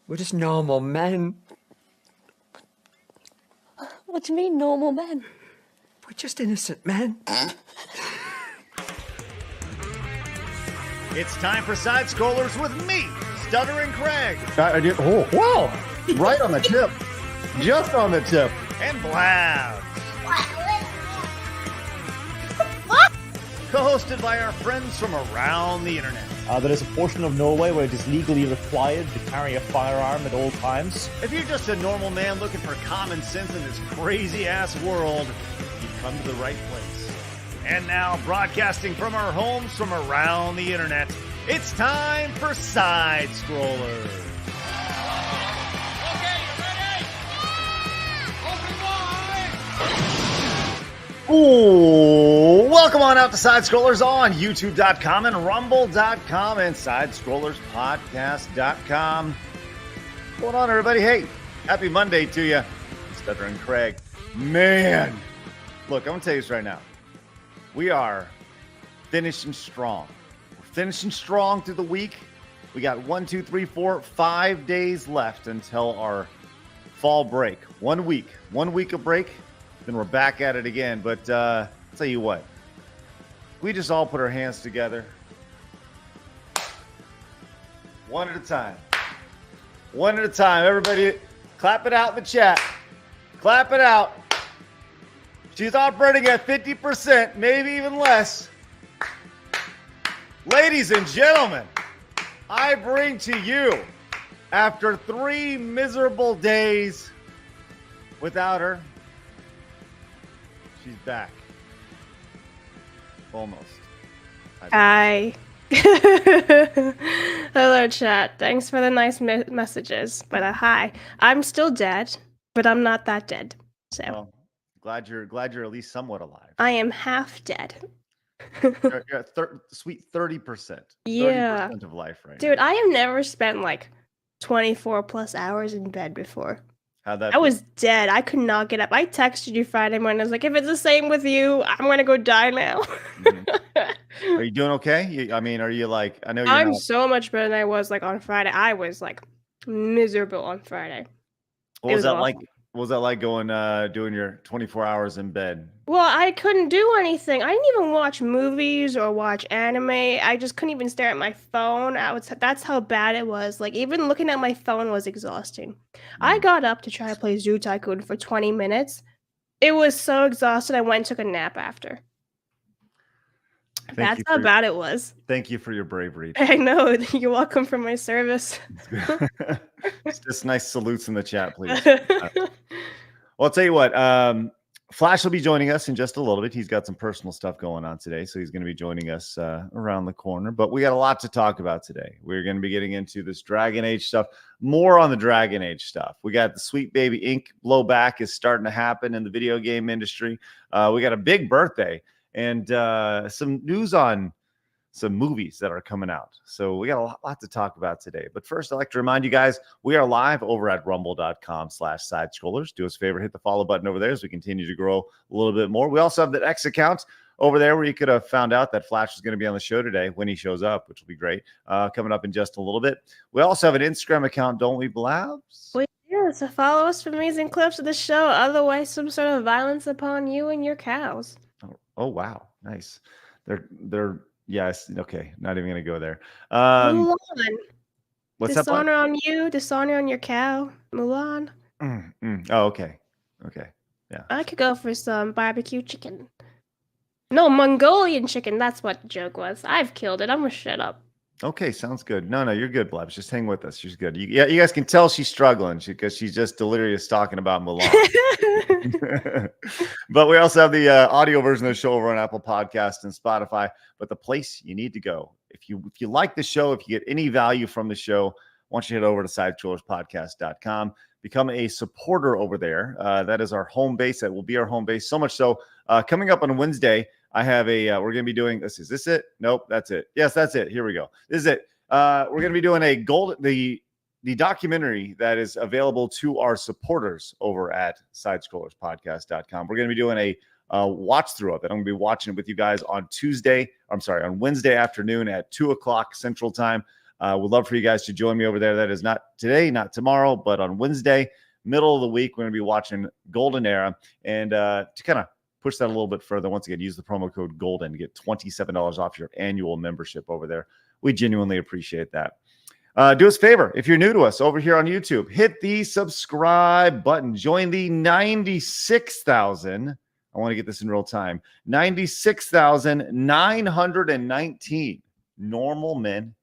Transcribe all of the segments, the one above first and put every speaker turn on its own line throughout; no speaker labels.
We're just normal men.
What do you mean, normal men?
We're just innocent men.
It's time for Side Scrollers with me, Stuttering Craig.
I did. Oh, wow. Right on the tip. Just on the tip.
And Blabs. Co-hosted by our friends from around the internet.
There is a portion of Norway where it is legally required to carry a firearm at all times.
If you're just a normal man looking for common sense in this crazy-ass world, you've come to the right place. And now, broadcasting from our homes from around the internet, it's time for Side Scrollers.
Okay, you ready? Open wide!
Ooh, welcome on out to Side Scrollers on YouTube.com and Rumble.com and SideScrollersPodcast.com. What's going on, everybody? Hey, happy Monday to you. It's Stuttering Craig. Man, look, I'm going to tell you this right now. We are finishing strong. We're finishing strong through the week. We got 5 days left until our fall break. 1 week. 1 week of break. Then we're back at it again. But I'll tell you what. We just all put our hands together. One at a time. One at a time. Everybody clap it out in the chat. Clap it out. She's operating at 50%, maybe even less. Ladies and gentlemen, I bring to you, after 3 miserable days without her, she's back. Almost.
Hi. Hello, chat. Thanks for the nice messages. But hi. I'm still dead, but I'm not that dead. So.
Well, glad you're at least somewhat alive.
I am half dead.
You're at sweet 30%.
Yeah.
30% of life right
Dude,
now.
I have never spent like 24 plus hours in bed before.
How'd that
I was dead. I could not get up. I texted you Friday morning. I was like, if it's the same with you, I'm going to go die now.
Mm-hmm. Are you doing okay? Are you like, I know you're
I'm
not...
so much better than I was like on Friday. I was like miserable on Friday.
What was that awful. Like? What was that like going, doing your 24 hours in bed?
Well, I couldn't do anything. I didn't even watch movies or watch anime. I just couldn't even stare at my phone. That's how bad it was. Like, even looking at my phone was exhausting. I got up to try to play Zoo Tycoon for 20 minutes. It was so exhausted, I went and took a nap after. That's how bad it was.
Thank you for your bravery.
I know. You're welcome for my service.
Just nice salutes in the chat, please. Well, I'll tell you what. Flash will be joining us in just a little bit. He's got some personal stuff going on today, so he's going to be joining us around the corner. But we got a lot to talk about today. We're going to be getting into this Dragon Age stuff. More on the Dragon Age stuff. We got the Sweet Baby Ink blowback is starting to happen in the video game industry. We got a big birthday. And some news on some movies that are coming out. So we got a lot to talk about today. But first, I'd like to remind you guys, we are live over at rumble.com/sidescrollers. Do us a favor, hit the follow button over there as we continue to grow a little bit more. We also have the X account over there where you could have found out that Flash is going to be on the show today when he shows up, which will be great. Coming up in just a little bit. We also have an Instagram account, don't we, Blabs?
We do. So follow us for amazing clips of the show. Otherwise, some sort of violence upon you and your cows.
Oh wow, nice. They're yes, okay. Not even gonna go there.
Mulan.
What's
dishonor on you, dishonor on your cow, Mulan.
Oh, okay, yeah.
I could go for some barbecue chicken. No, Mongolian chicken. That's what the joke was. I've killed it. I'm gonna shut up.
Okay, sounds good. No, you're good, Blabs. Just hang with us. She's good. You guys can tell she's struggling because she's just delirious talking about Mulan. But we also have the audio version of the show over on Apple Podcasts and Spotify. But the place you need to go, if you like the show, if you get any value from the show, I want you to head over to SideScrollersPodcast.com. Become a supporter over there. That is our home base. That will be our home base. So much so, coming up on Wednesday, I have we're going to be doing this. Is this it? Nope, that's it. Yes, that's it. Here we go. This is it. We're going to be doing the documentary that is available to our supporters over at SideScrollersPodcast.com. We're going to be doing a watch through of it. I'm going to be watching it with you guys on Wednesday afternoon at 2:00 Central Time. Would love for you guys to join me over there. That is not today, not tomorrow, but on Wednesday, middle of the week, we're going to be watching Golden Era. And to kind of push that a little bit further, once again, use the promo code GOLDEN to get $27 off your annual membership over there. We genuinely appreciate that. Do us a favor, if you're new to us over here on YouTube, hit the subscribe button. Join the 96,000. I want to get this in real time. 96,919 normal men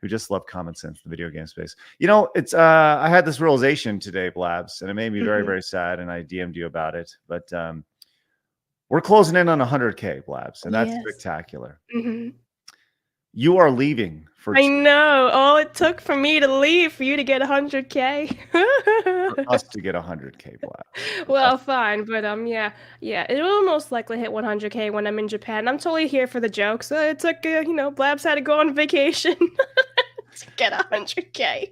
who just love common sense in the video game space. You know, it's I had this realization today, Blabs, and it made me very, very sad, and I DM'd you about it. But we're closing in on 100K, Blabs, and that's spectacular. You are leaving for
I know. All it took for me to leave for you to get 100K.
for us to get 100K, Blabs.
Well, fine, but yeah, it will most likely hit 100K when I'm in Japan. I'm totally here for the jokes. It took, Blabs had to go on vacation to get 100K.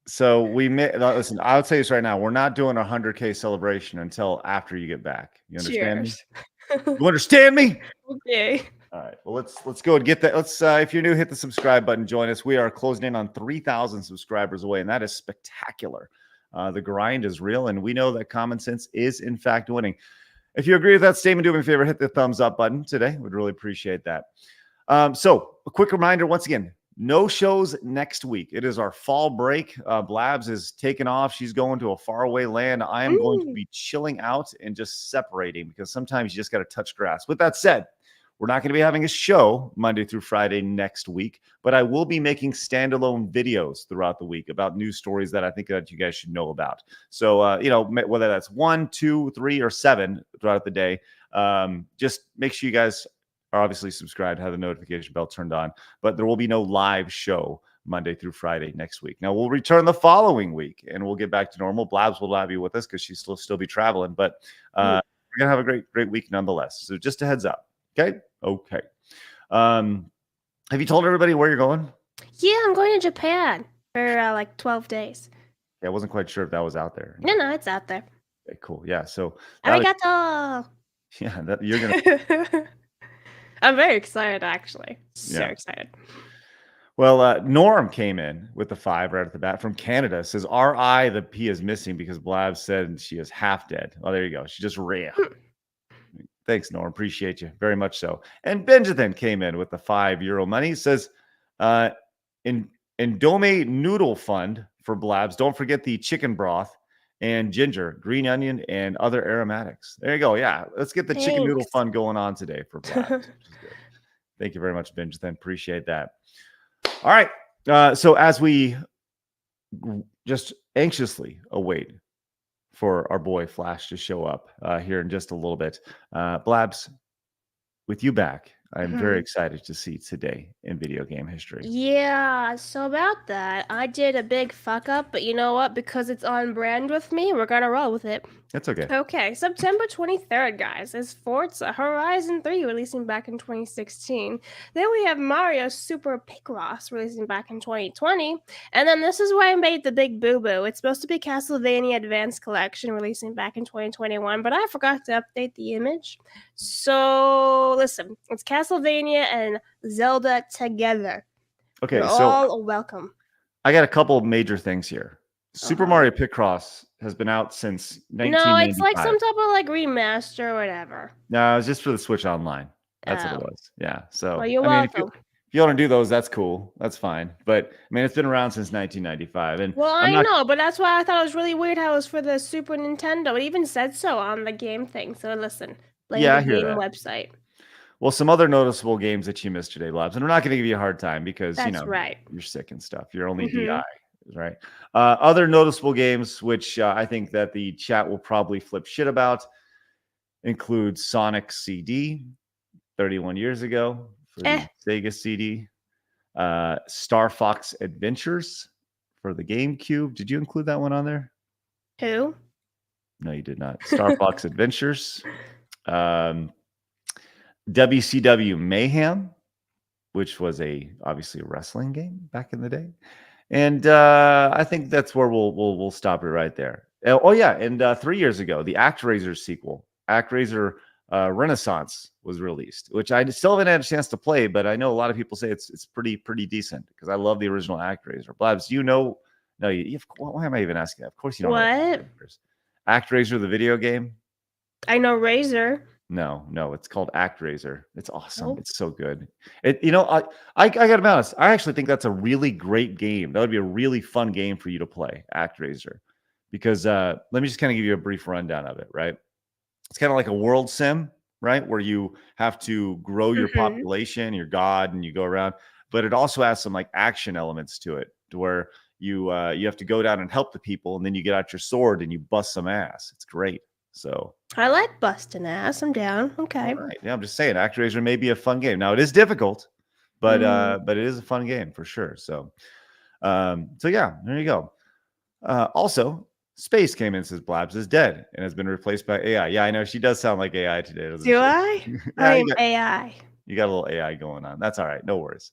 So listen, I'll tell you this right now. We're not doing a 100K celebration until after you get back. You understand me? You understand me?
Okay.
All right. Well, let's go and get that. Let's if you're new, hit the subscribe button. Join us. We are closing in on 3,000 subscribers away, and that is spectacular. The grind is real, and we know that common sense is in fact winning. If you agree with that statement, do me a favor, hit the thumbs up button today. We'd really appreciate that. So a quick reminder, once again, no shows next week. It is our fall break. Blabs is taking off. She's going to a faraway land. I am going to be chilling out and just separating because sometimes you just got to touch grass. With that said, we're not going to be having a show Monday through Friday next week, but I will be making standalone videos throughout the week about news stories that I think that you guys should know about. So, whether that's 1, 2, 3, or 7 throughout the day, just make sure you guys are obviously subscribed, have the notification bell turned on, but there will be no live show Monday through Friday next week. Now we'll return the following week and we'll get back to normal. Blabs will not be with us because she's still be traveling, but we're going to have a great week nonetheless. So just a heads up. Okay. Have you told everybody where you're going?
Yeah, I'm going to Japan for like 12 days.
Yeah, I wasn't quite sure if that was out there.
No, it's out there.
Okay, cool. Yeah. So
Arigato.
You're gonna.
I'm very excited, actually. So excited.
Well, Norm came in with the 5 right at the bat from Canada. Says R.I. the P is missing because Blab said she is half dead. Oh, there you go. She just ran. Thanks, Norm. Appreciate you very much so. And Benjamin came in with the €5 money. He says, Indome Noodle Fund for Blabs. Don't forget the chicken broth and ginger, green onion, and other aromatics. There you go. Yeah, let's get the chicken noodle fund going on today for Blabs. Which is good. Thank you very much, Benjamin. Appreciate that. All right. So as we just anxiously await for our boy Flash to show up here in just a little bit. Blabs, with you back, I'm very excited to see today in video game history.
Yeah, so about that, I did a big fuck up, but you know what? Because it's on brand with me, we're gonna roll with it.
That's okay.
Okay, September 23rd, guys, is Forza Horizon 3 releasing back in 2016. Then we have Mario Super Picross releasing back in 2020. And then this is where I made the big boo-boo. It's supposed to be Castlevania Advanced Collection releasing back in 2021, but I forgot to update the image. So, listen, it's Castlevania and Zelda together.
Okay,
You're
so
all welcome.
I got a couple of major things here. Super Mario Picross has been out since 1995.
No, it's like some type of like remaster or whatever.
No, it's just for the Switch Online. That's what it was. Yeah. So
well, you're
I mean,
welcome.
if you want to do those, that's cool. That's fine. But I mean, it's been around since 1995. And
well, I know, but that's why I thought it was really weird how it was for the Super Nintendo. It even said so on the game thing. So listen,
I hear
game
that.
website.
Well, some other noticeable games that you missed today, Blabs, and we're not going to give you a hard time because
That's right.
You're sick and stuff. You're only DI, right? Other noticeable games, which I think that the chat will probably flip shit about, include Sonic CD, 31 years ago for the Sega CD, Star Fox Adventures for the GameCube. Did you include that one on there?
Who?
No, you did not. Star Fox Adventures. WCW Mayhem, which was obviously a wrestling game back in the day, and I think that's where we'll stop it right there. Oh yeah, and 3 years ago, the ActRaiser sequel, ActRaiser Renaissance was released, which I still haven't had a chance to play, but I know a lot of people say it's pretty decent because I love the original ActRaiser. Blabs, you know? No, why am I even asking that? Of course you don't.
What?
ActRaiser, the video game?
I know Razor.
No, it's called ActRaiser. It's awesome.
Nope.
It's so good. I gotta be honest. I actually think that's a really great game. That would be a really fun game for you to play, ActRaiser. Because let me just kind of give you a brief rundown of it, right? It's kind of like a world sim, right? Where you have to grow your population, your god, and you go around. But it also has some like action elements to it, to where you have to go down and help the people, and then you get out your sword and you bust some ass. It's great. So
I like busting ass. I'm down. Okay.
all right. Yeah, I'm just saying, ActRaiser may be a fun game. Now it is difficult, but it is a fun game for sure. So yeah, there you go. Also, Space came in, says Blabs is dead and has been replaced by AI. Yeah, I know she does sound like AI today. Doesn't
Do
she?
I?
Yeah,
I am AI.
You got a little AI going on. That's all right. No worries.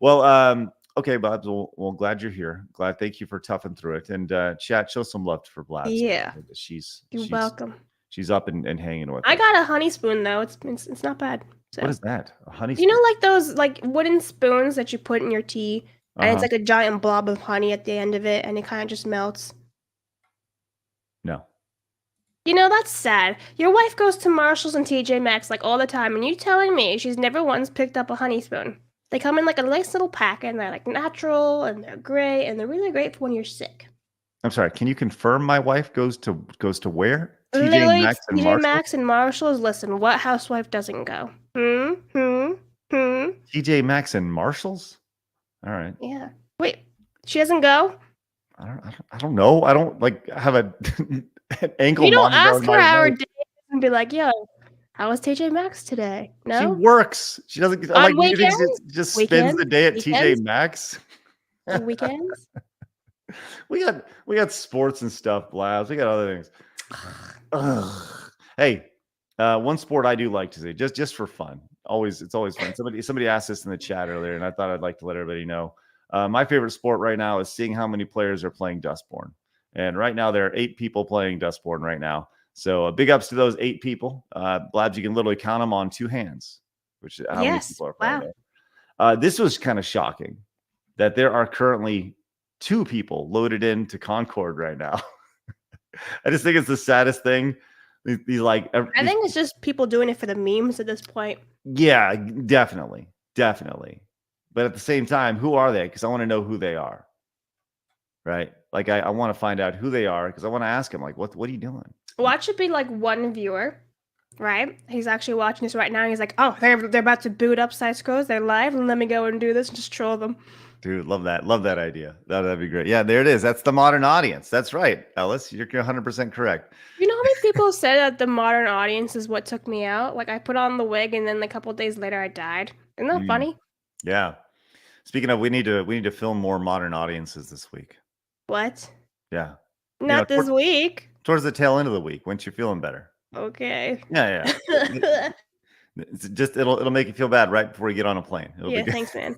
Well, okay, Blabs. Well, glad you're here. Thank you for toughing through it. And chat, show some love for Blabs.
Yeah.
She's
welcome.
She's up and hanging with
I
us.
got a honey spoon though. It's not bad. So.
What is that? A honey
You know, like those like wooden spoons that you put in your tea, and it's like a giant blob of honey at the end of it, and it kind of just melts.
No.
You know, that's sad. Your wife goes to Marshalls and TJ Maxx like all the time, and you're telling me she's never once picked up a honey spoon. They come in like a nice little pack, and they're like natural, and they're great, and they're really great for when you're sick.
I'm sorry. Can you confirm my wife goes to where?
Literally,
TJ
Maxx and Marshalls. Listen, what housewife doesn't go?
TJ Maxx and Marshalls? All right.
Yeah. Wait, she doesn't go?
I don't know. I don't like have an ankle.
You don't
monitor
ask
on
her
my
how her
wrist.
day is and be like, yo, how was TJ Maxx today?
She
No?
works. She doesn't
On
like
weekends?
just spends the day at TJ
Weekends?
Maxx.
Weekends?
We got sports and stuff, Blabs. We got other things. Ugh. Hey, one sport I do like to see, just for fun. It's always fun. Somebody asked this in the chat earlier, and I thought I'd like to let everybody know. My favorite sport right now is seeing how many players are playing Dustborn. And right now there are 8 people playing Dustborn right now. So big ups to those 8 people. Blabs, you can literally count them on 2 hands, which is how many people are playing.
Wow.
This was kind of shocking that there are currently 2 people loaded into Concord right now. I just think it's the saddest thing. These like
I think it's just people doing it for the memes at this point.
Yeah, definitely. But at the same time, who are they? Because I want to know who they are. Right? Like I want to find out who they are because I want to ask them, like, what are you doing?
Watch it be like one viewer, right? He's actually watching this right now. And he's like, oh, they're about to boot up Side Scrolls. They're live. And let me go and do this and just troll them.
Dude, love that idea. That'd be great. Yeah, there it is. That's the modern audience. That's right, Ellis. You're 100% correct.
You know how many people said that the modern audience is what took me out? Like I put on the wig and then a couple days later I died. Isn't that funny?
Yeah. Speaking of, we need to film more modern audiences this week.
What?
Yeah.
Not this week.
Towards the tail end of the week, once you're feeling better.
Okay.
Yeah. It's just it'll make you feel bad right before you get on a plane.
Yeah, thanks, man.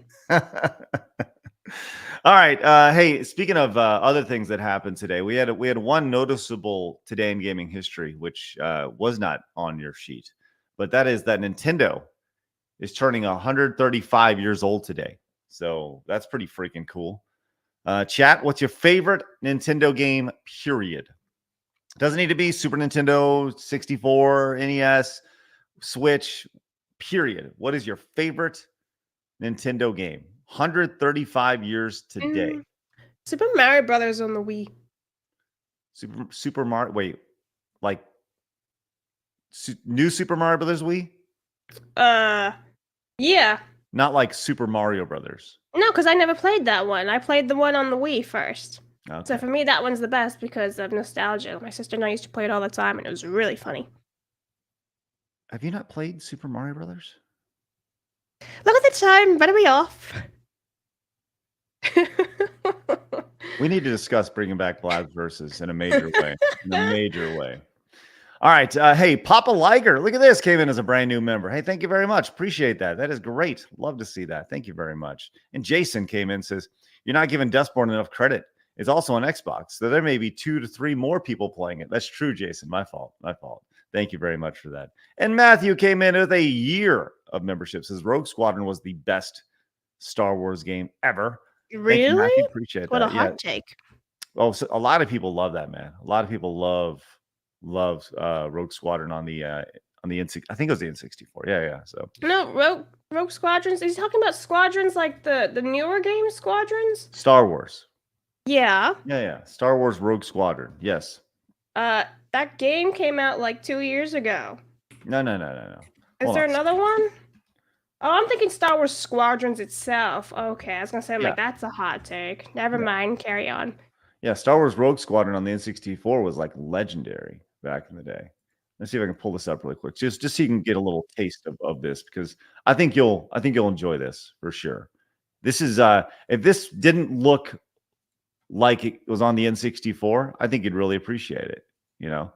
All right. Hey, speaking of other things that happened today, we had one noticeable today in gaming history, which was not on your sheet, but that is that Nintendo is turning 135 years old today. So that's pretty freaking cool. Chat, what's your favorite Nintendo game, period? Doesn't need to be Super Nintendo, 64, NES, Switch, period. What is your favorite Nintendo game? 135 years today.
Super Mario Brothers on the Wii.
Super Mario. Wait, like new Super Mario Brothers Wii?
Yeah.
Not like Super Mario Brothers.
No, because I never played that one. I played the one on the Wii first.
Okay.
So for me, that one's the best because of nostalgia. My sister and I used to play it all the time, and it was really funny.
Have you not played Super Mario Brothers?
Look at the time. Better be off.
We need to discuss bringing back Blabs versus in a major way. All right. Hey, Papa Liger, look at this. Came in as a brand new member. Hey, thank you very much. Appreciate that. That is great. Love to see that. Thank you very much. And Jason came in and says, you're not giving Dustborn enough credit. It's also on Xbox. So there may be 2 to 3 more people playing it. That's true, Jason. My fault. Thank you very much for that. And Matthew came in with a year of membership. Says Rogue Squadron was the best Star Wars game ever. Thank you, Matthew.
Really?
Appreciate
What a
that.
hot take.
Oh, so a lot of people love that, man. A lot of people love Rogue Squadron on the N6. I think it was the N64. Yeah. So
No, Rogue Squadrons. Is he talking about Squadrons like the newer game Squadrons?
Star Wars.
Yeah.
Yeah. Star Wars Rogue Squadron. Yes.
That game came out like 2 years ago.
No.
Is
Hold
there
on.
another one? Oh, I'm thinking Star Wars Squadrons itself. Okay, I was gonna say, I'm like, that's a hot take. Never mind, carry on.
Yeah, Star Wars Rogue Squadron on the N64 was like legendary back in the day. Let's see if I can pull this up really quick, just so you can get a little taste of this, because I think you'll enjoy this for sure. This is if this didn't look like it was on the N64, I think you'd really appreciate it. You know,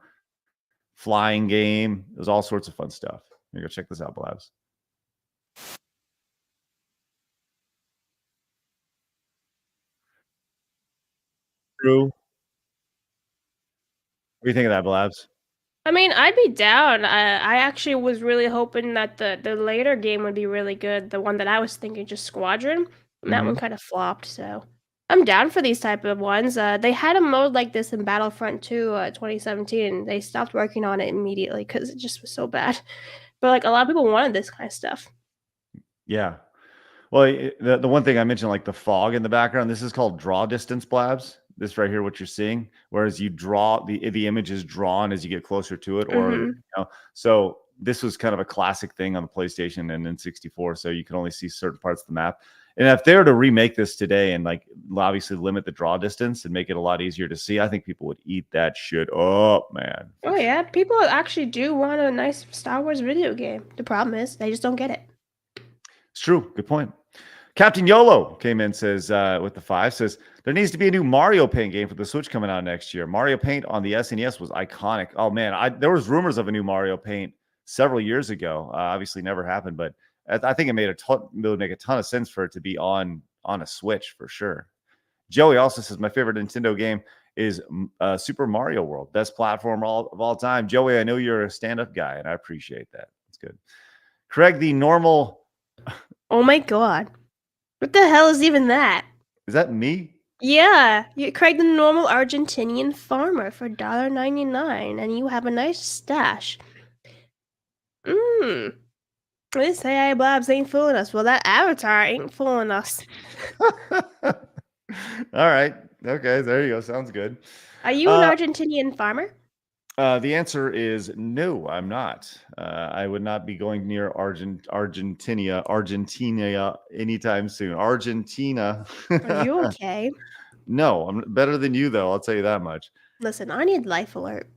flying game. There's all sorts of fun stuff. Here, go check this out, Blabs. True. What do you think of that, Blabs?
I mean, I'd be down. I actually was really hoping that the later game would be really good. The one that I was thinking, just Squadron, and that one kind of flopped. So I'm down for these type of ones. They had a mode like this in Battlefront 2, 2017, and they stopped working on it immediately because it just was so bad. But like a lot of people wanted this kind of stuff.
Yeah. Well, the one thing I mentioned, like the fog in the background, this is called draw distance, Blabs. This right here, what you're seeing, whereas you draw the image is drawn as you get closer to it, or you know, so this was kind of a classic thing on the PlayStation and N64. So you can only see certain parts of the map. And if they were to remake this today and like obviously limit the draw distance and make it a lot easier to see, I think people would eat that shit up, man.
Oh yeah, people actually do want a nice Star Wars video game. The problem is they just don't get it.
It's true. Good point. Captain YOLO came in, says with the 5, says there needs to be a new Mario Paint game for the Switch coming out next year. Mario Paint on the SNES was iconic. Oh man, there was rumors of a new Mario Paint several years ago. Obviously, never happened, but I think it would make a ton of sense for it to be on a Switch for sure. Joey also says my favorite Nintendo game is Super Mario World, best platform of all time. Joey, I know you're a stand-up guy, and I appreciate that. That's good. Craig, the normal.
Oh my god. What the hell is even that?
Is that me?
Yeah, you Craig the normal Argentinian farmer for $1.99, and you have a nice stash. This AI Blabs ain't fooling us. Well, that avatar ain't fooling us.
All right. Okay, there you go. Sounds good.
Are you an Argentinian farmer?
The answer is no, I'm not. I would not be going near Argentina anytime soon. Argentina.
Are you okay?
No, I'm better than you, though. I'll tell you that much.
Listen, I need life alert.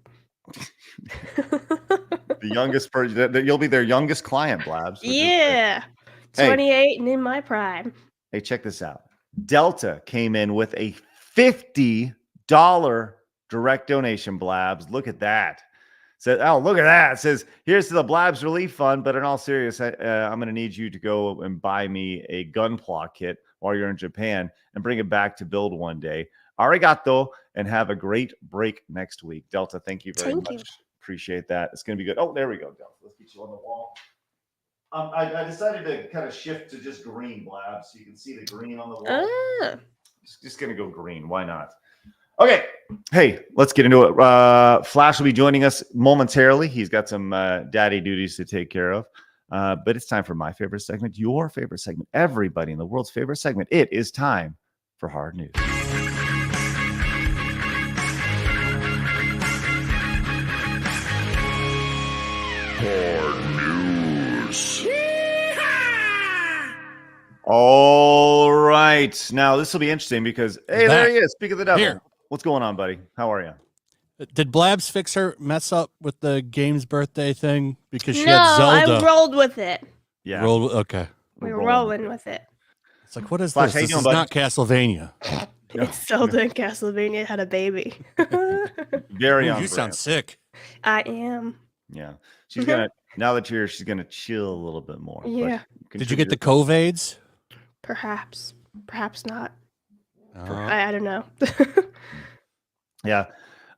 The youngest person, you'll be their youngest client, Blabs.
Yeah. 28 and in my prime.
Hey, check this out. Delta came in with a $50 direct donation, Blabs. Look at that. Said, oh, look at that. It says, here's to the Blabs Relief Fund, but in all seriousness, I'm going to need you to go and buy me a Gunpla kit while you're in Japan and bring it back to build one day. Arigato, and have a great break next week. Delta, thank you very much. Appreciate that. It's going to be good. Oh, there we go, Delta. Let's get you on the wall. I decided to kind of shift to just green, Blabs, so you can see the green on the wall. Just going to go green. Why not? Okay. Hey, let's get into it. Flash will be joining us momentarily. He's got some daddy duties to take care of. But it's time for my favorite segment, your favorite segment, everybody in the world's favorite segment. It is time for Hard News.
Hard News.
All right. Now, this will be interesting because, hey, there he is. Speak of the devil.
Here.
What's going on, buddy? How are you?
Did Blabs fix her mess up with the game's birthday thing because she
No,
had Zelda?
I rolled with it.
Yeah.
Okay.
We're rolling with it.
It's like, what is
Flash,
this?
how you
This
doing,
is
bud?
not Castlevania.
It's Zelda and Castlevania had a baby.
Very
Ooh,
on
you sound
brand.
sick.
I am.
Yeah. She's going to, now that you're here, she's going to chill a little bit more. but
Yeah.
Did you get the COVIDs?
Perhaps. Perhaps not.
Oh.
I don't know.
Yeah.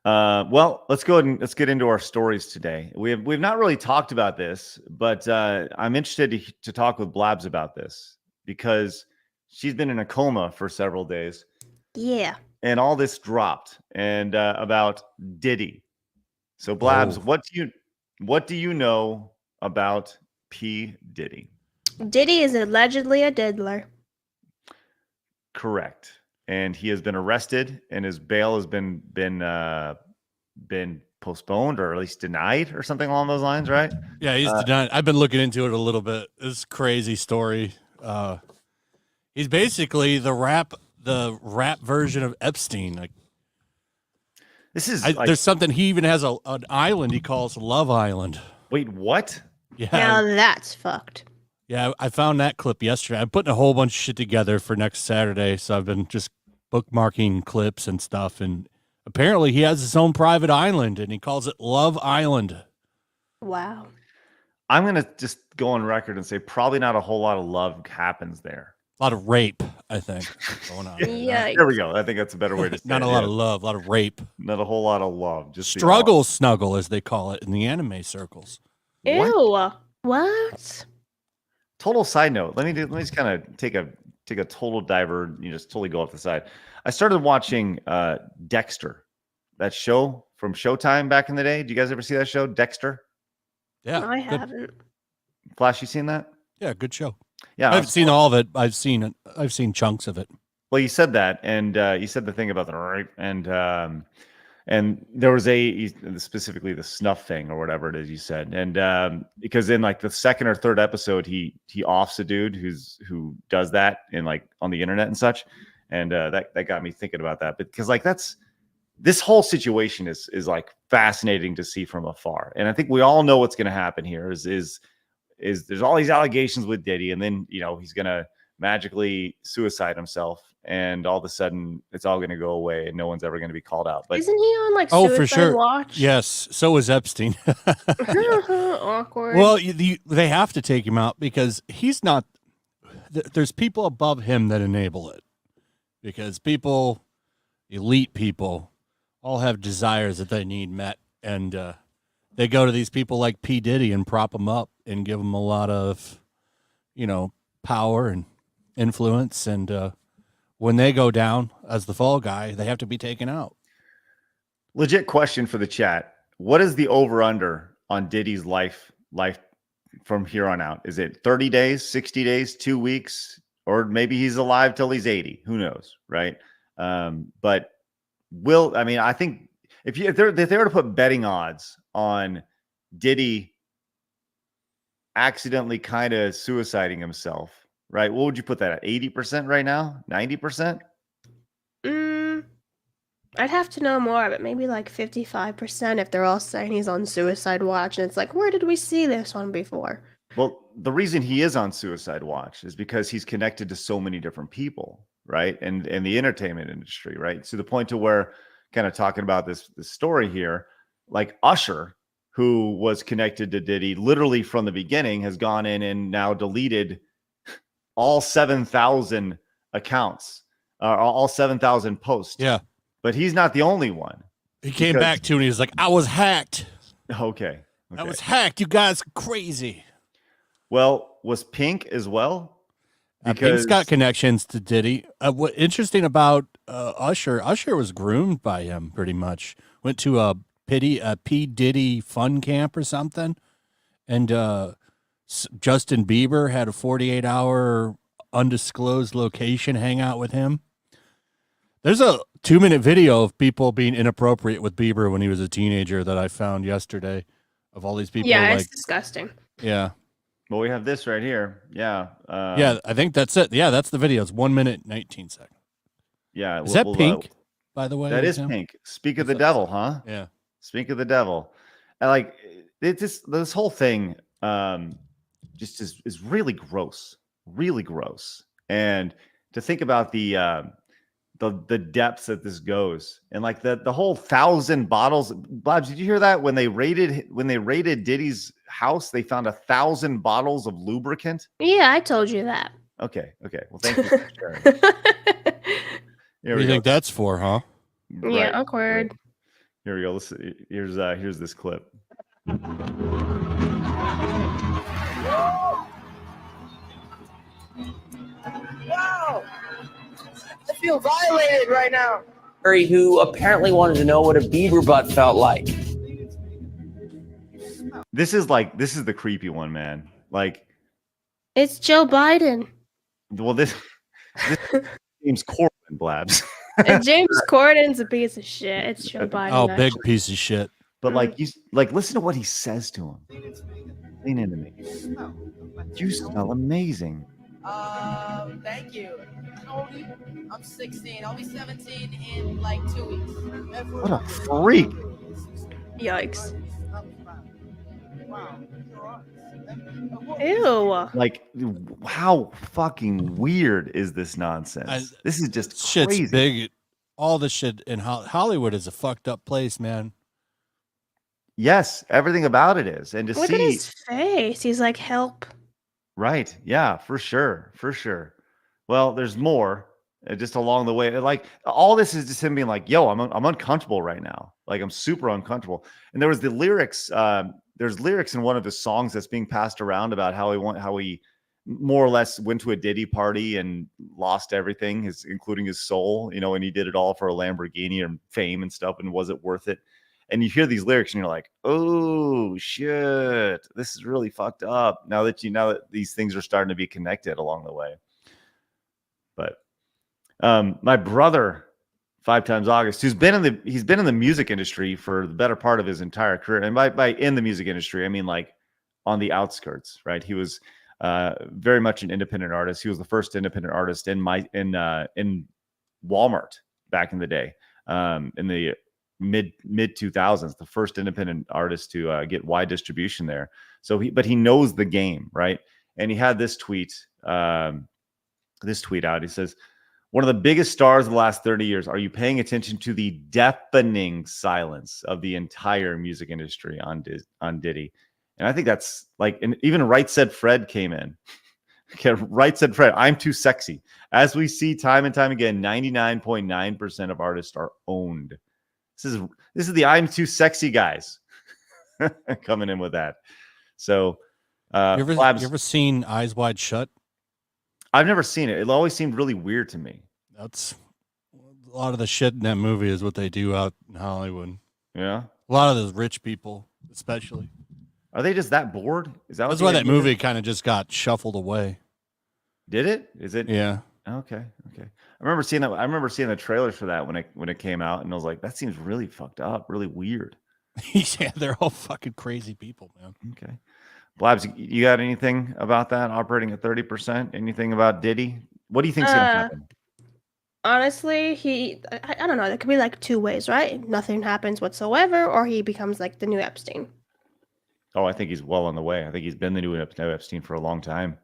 Well, let's go ahead and let's get into our stories today. We've not really talked about this, but I'm interested to talk with Blabs about this because she's been in a coma for several days.
Yeah.
And all this dropped and about Diddy. So Blabs, what do you know about P. Diddy?
Diddy is allegedly a diddler.
Correct. And he has been arrested and his bail has been postponed or at least denied or something along those lines, right?
Yeah, he's denied. I've been looking into it a little bit. It's a crazy story. He's basically the rap version of Epstein. Like
this is
there's something he even has an island he calls Love Island.
Wait, what?
Yeah.
Now that's fucked.
Yeah, I found that clip yesterday. I'm putting a whole bunch of shit together for next Saturday, so I've been just bookmarking clips and stuff. And apparently, he has his own private island, and he calls it Love Island.
Wow.
I'm gonna just go on record and say probably not a whole lot of love happens there.
A lot of rape, I think, going on.
Yeah.
There we go. I think that's a better way to say
Not
it.
a lot of love, a lot of rape.
Not a whole lot of love. Just
Struggle snuggle, as they call it in the anime circles.
Ew. What?
Total side note. Let me just kind of take a total diver. You just totally go off the side. I started watching Dexter, that show from Showtime back in the day. Did you guys ever see that show, Dexter?
Yeah,
I
good.
haven't.
Flash, you seen that?
Yeah, good show.
Yeah,
I haven't seen all of it. I've seen chunks of it.
Well, you said that, and you said the thing about the rape, and there was specifically the snuff thing or whatever it is you said, and because in like the second or third episode, he offs a dude who does that in like on the internet and such, and that got me thinking about that, because like this whole situation is like fascinating to see from afar, and I think we all know what's going to happen here is there's all these allegations with Diddy, and then he's going to magically suicide himself, and all of a sudden it's all going to go away and no one's ever going to be called out. But
isn't he on like
Oh,
suicide
for sure.
watch?
Yes, so is Epstein.
Awkward.
Well, they have to take him out because he's not. There's people above him that enable it, because elite people, all have desires that they need met, and they go to these people like P. Diddy and prop them up and give them a lot of, power and influence, and when they go down as the fall guy, they have to be taken out.
legit question for the chat: what is the over under on Diddy's life from here on out? Is it 30 days, 60 days, 2 weeks, or maybe he's alive till he's 80? Who knows, right? But I think if they were to put betting odds on Diddy accidentally kind of suiciding himself, right? What would you put that at? 80% right now? 90%?
I'd have to know more, but maybe like 55% if they're all saying he's on suicide watch, and it's like, where did we see this one before?
Well, the reason he is on suicide watch is because he's connected to so many different people, right? And the entertainment industry, right? To the point to where, kind of talking about this story here, like Usher, who was connected to Diddy literally from the beginning, has gone in and now deleted all 7,000 accounts, all 7,000 posts.
Yeah.
But he's not the only one.
He came back to and he was like, I was hacked.
Okay.
I was hacked. You guys are crazy.
Well, was Pink as well?
Pink's got connections to Diddy. What interesting about Usher was groomed by him pretty much. Went to a P. Diddy fun camp or something. And Justin Bieber had a 48-hour undisclosed location hangout with him. There's a 2-minute video of people being inappropriate with Bieber when he was a teenager that I found yesterday, of all these people.
Yeah, it's disgusting.
Yeah.
Well, we have this right here. Yeah.
Yeah, I think that's it. Yeah, that's the video. It's 1 minute, 19 seconds.
Yeah.
Is that Pink, by the way?
That is Pink. Speak of the devil, huh?
Yeah.
Speak of the devil. And like this whole thing just is really gross. Really gross. And to think about the depths that this goes, and like the whole 1,000 bottles. Blabs, did you hear that when they raided Diddy's house, they found 1,000 bottles of lubricant?
Yeah, I told you that.
Okay. Well, thank you for sharing.
What do you think that's for, huh?
Yeah, awkward.
Here we go. Listen, here's this clip.
Wow! I feel violated right now.
Who apparently wanted to know what a beaver butt felt like.
This is the creepy one, man. Like,
It's Joe Biden.
well, this James Corbin, Blabs.
And James Corden's a piece of shit. It's Joe Biden.
Oh, big
actually.
piece of shit.
But listen to what he says to him. Lean into me. You smell amazing.
Thank you. How old are you? I'm 16. I'll be 17 in like 2 weeks.
What a freak.
Yikes. Ew.
Like, how fucking weird is this nonsense? This is just
Shit's
crazy.
big. All the shit in Hollywood is a fucked up place, man.
Yes, everything about it is. And to
Look
see
at his face. He's like, help.
right. Yeah, for sure. For sure. Well, there's more just along the way. Like, all this is just him being like, yo, I'm uncomfortable right now. Like, I'm super uncomfortable. And there was the lyrics. There's lyrics in one of his songs that's being passed around about how he more or less went to a Diddy party and lost everything, including his soul, and he did it all for a Lamborghini and fame and stuff. And was it worth it? And you hear these lyrics and you're like, oh shit, this is really fucked up. Now that these things are starting to be connected along the way. But my brother, 5 times August, he's been in the music industry for the better part of his entire career. And by in the music industry, I mean like on the outskirts, right? He was very much an independent artist. He was the first independent artist in Walmart back in the day, in the mid 2000s, the first independent artist to get wide distribution there. But he knows the game, right? And he had this tweet out. He says, one of the biggest stars of the last 30 years. Are you paying attention to the deafening silence of the entire music industry on Diddy? And I think that's like, and even Right Said Fred came in. Okay, Right Said Fred, I'm too sexy. As we see time and time again, 99.9% of artists are owned. This is the I'm too sexy guys coming in with that. So,
you ever seen Eyes Wide Shut?
I've never seen it. It always seemed really weird to me.
That's a lot of the shit in that movie is what they do out in Hollywood.
Yeah,
a lot of those rich people, especially.
Are they just that bored?
That's why that movie kind of just got shuffled away.
Did it? Is it?
Yeah.
Okay. I remember seeing that. I remember seeing the trailers for that when it came out, and I was like, that seems really fucked up, really weird.
Yeah, they're all fucking crazy people, man.
Okay. Blabs, you got anything about that operating at 30%? Anything about Diddy? What do you think's gonna happen?
Honestly, I don't know. There could be like 2 ways, right? Nothing happens whatsoever, or he becomes like the new Epstein.
Oh, I think he's well on the way. I think he's been the new Epstein for a long time.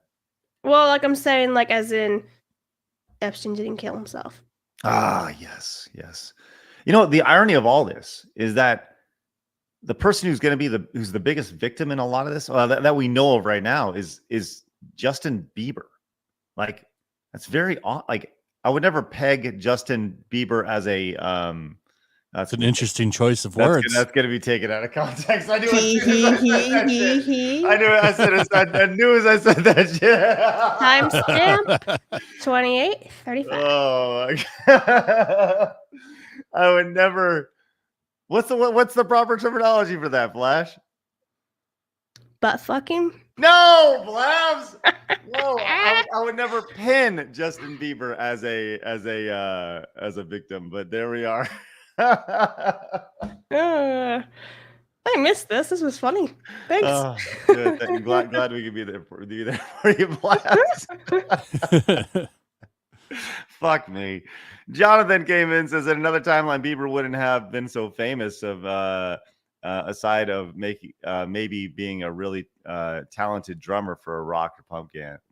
Well, like I'm saying, like as in Epstein didn't kill himself.
Ah, yes. The irony of all this is that the person who's going to be who's the biggest victim in a lot of this that we know of right now is Justin Bieber. Like, that's very odd. Like, I would never peg Justin Bieber as a
that's an interesting choice of words.
That's going to be taken out of context. I knew I knew as I said that shit.
Timestamp 28:35.
Oh my God. I would never. What's the proper terminology for that, Flash?
Butt fucking?
No, Blabs. No, I would never pin Justin Bieber as a victim, but there we are.
I missed this. This was funny. Thanks.
Good. Glad we could be there for you, Blabs. Fuck me. Jonathan came in, says at another timeline, Bieber wouldn't have been so famous aside of maybe being a really talented drummer for a rock or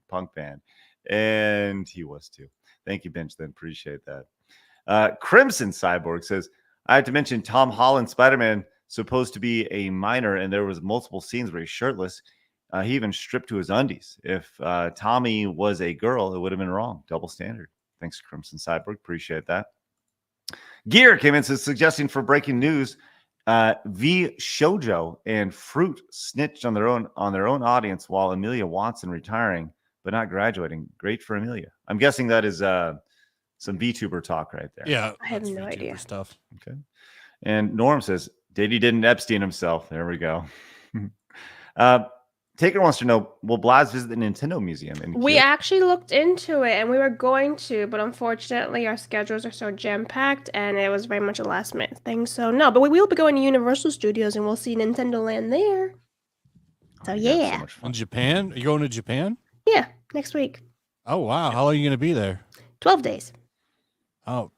punk band. And he was too. Thank you, Bench. Then appreciate that. Crimson Cyborg says, I have to mention Tom Holland Spider-Man supposed to be a minor, and there was multiple scenes where he's shirtless. He even stripped to his undies. If Tommy was a girl, it would have been wrong. Double standard. Thanks, Crimson Cyborg. Appreciate that. Gear came in, says, suggesting for breaking news, V Shoujo and Fruit snitched on their own audience while Amelia Watson retiring but not graduating. Great for Amelia. I'm guessing that is some VTuber talk right there.
Yeah,
I have
that's
no
VTuber
idea.
stuff.
Okay. And Norm says Diddy didn't Epstein himself. There we go. Taker wants to know, will Blabs visit the Nintendo Museum?
We actually looked into it and we were going to, but unfortunately our schedules are so jam-packed and it was very much a last-minute thing. So no, but we will be going to Universal Studios and we'll see Nintendo Land there. So yeah.
So much fun.
In Japan? Are you going to Japan?
Yeah, next week.
Oh, wow. How long are you going to be there?
12 days.
Oh,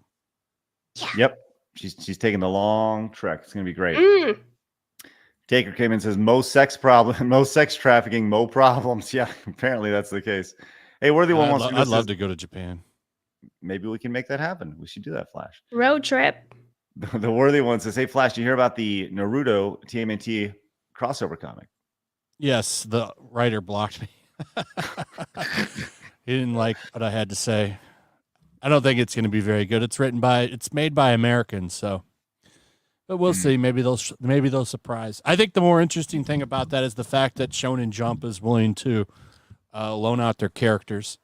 Yep. She's taking the long trek. It's going to be great.
Mm.
Taker came in and says, most sex trafficking, mo problems. Yeah, apparently that's the case. Hey, Worthy One wants to go.
I'd love to go to Japan.
Maybe we can make that happen. We should do that, Flash.
Road trip.
The Worthy One says, hey, Flash, do you hear about the Naruto TMNT crossover comic?
Yes, the writer blocked me. He didn't like what I had to say. I don't think it's going to be very good. It's made by Americans, so. But we'll see. Maybe they'll surprise. I think the more interesting thing about that is the fact that Shonen Jump is willing to loan out their characters.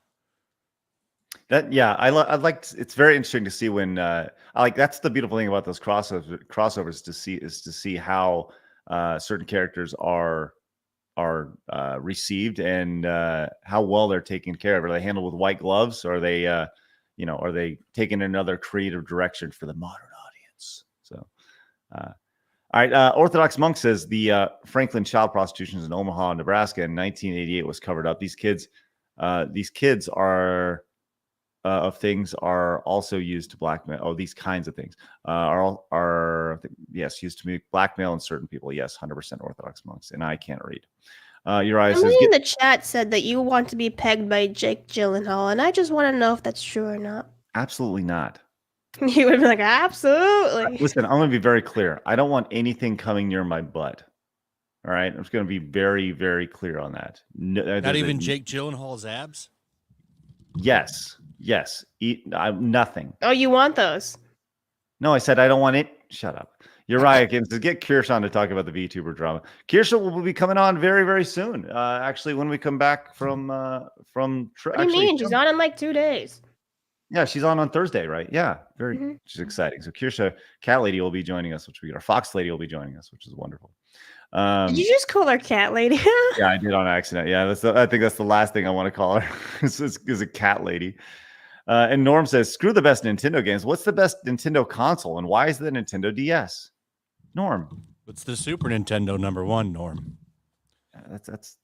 I'd like. It's very interesting to see when. That's the beautiful thing about those crossovers to see how certain characters are received and how well they're taken care of. Are they handled with white gloves? Or are they are they taking another creative direction for the modern audience? So. All right. Orthodox Monk says the Franklin child prostitution in Omaha, Nebraska in 1988 was covered up. These kids are of things are also used to blackmail. Oh, these kinds of things used to blackmail in certain people. Yes, 100% Orthodox Monks, and I can't read. Uriah says,
Somebody in the chat said that you want to be pegged by Jake Gyllenhaal, and I just want to know if that's true or not.
absolutely not.
You would be like, absolutely.
Listen, I'm going to be very clear. I don't want anything coming near my butt. All right. I'm just going to be very, very clear on that. No,
Not even Jake Gyllenhaal's abs?
Yes. Nothing.
Oh, you want those?
No, I said I don't want it. Shut up. Uriah says, get Kirsch on to talk about the VTuber drama. Kirsch will be coming on very, very soon. Actually, when we come back from
What do you mean? She's on in like 2 days.
Yeah, she's on Thursday, right? Yeah, she's exciting. So Kirsha, Cat Lady, will be joining us, our Fox Lady will be joining us, which is wonderful.
Did you just call her Cat Lady?
Yeah, I did on accident. Yeah, I think that's the last thing I want to call her is a Cat Lady. And Norm says, screw the best Nintendo games. What's the best Nintendo console, and why is it the Nintendo DS? Norm.
What's the Super Nintendo #1, Norm?
That's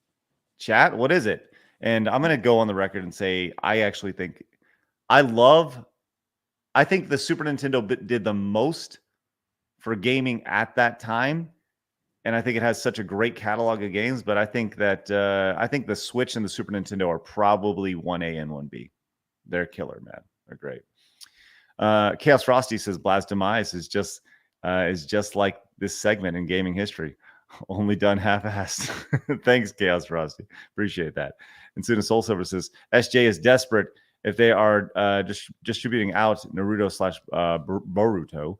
chat. What is it? And I'm going to go on the record and say I actually think I think the Super Nintendo did the most for gaming at that time. And I think it has such a great catalog of games, but I think that the Switch and the Super Nintendo are probably 1A and 1B. They're killer, man. They're great. Chaos Frosty says Blabs' demise is just like this segment in gaming history, only done half-assed. Thanks, Chaos Frosty. Appreciate that. And Suna Soul Silver says SJ is desperate. If they are distributing out Naruto/Boruto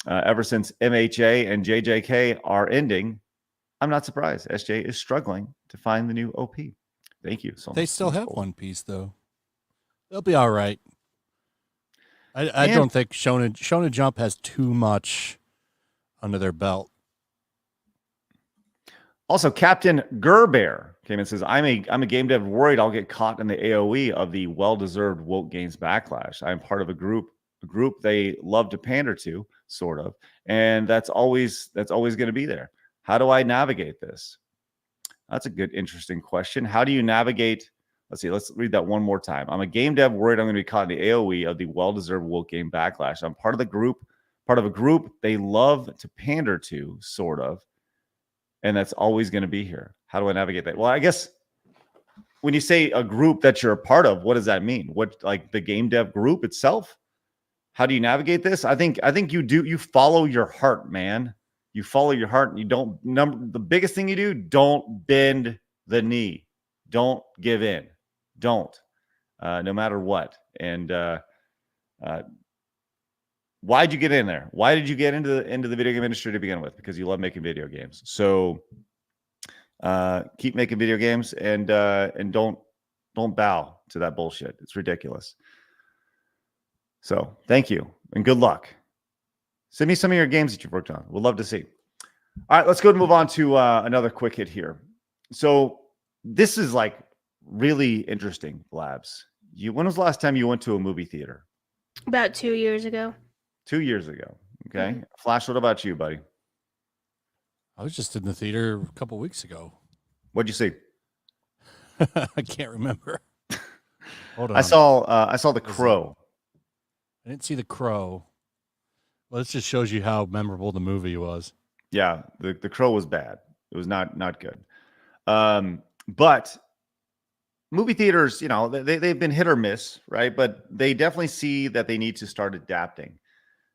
ever since MHA and JJK are ending, I'm not surprised. SJ is struggling to find the new OP. Thank you.
They still have One Piece, though. They'll be all right. I don't think Shonen Jump has too much under their belt.
Also, Captain Gerbear came and says, I'm a game dev worried I'll get caught in the AoE of the well-deserved woke games backlash. I'm part of a group they love to pander to, sort of, and that's always going to be there. How do I navigate this? That's a good, interesting question. How do you navigate? Let's see. Let's read that one more time. I'm a game dev worried I'm going to be caught in the AoE of the well-deserved woke game backlash. I'm part of a group they love to pander to, sort of. And that's always going to be here. How do I navigate that? Well, I guess when you say a group that you're a part of, what does that mean? What, like the game dev group itself? How do you navigate this? I think you follow your heart, man. You follow your heart, and you don't the biggest thing you do, don't bend the knee. Don't give in. Don't. No matter what. And why'd you get in there? Why did you get into the video game industry to begin with? Because you love making video games. So keep making video games and don't bow to that bullshit. It's ridiculous. So thank you and good luck. Send me some of your games that you've worked on. We'd love to see. All right, let's go and move on to another quick hit here. So this is like really interesting, Blabs. When was the last time you went to a movie theater?
About 2 years ago.
2 years ago. Okay. Flash, what about you, buddy?
I was just in the theater a couple weeks ago.
What'd you see?
I can't remember. Hold on.
I saw The Crow.
I didn't see The Crow. Well, this just shows you how memorable the movie was.
Yeah, the Crow was bad. It was not good. But movie theaters, they've been hit or miss, right? But they definitely see that they need to start adapting.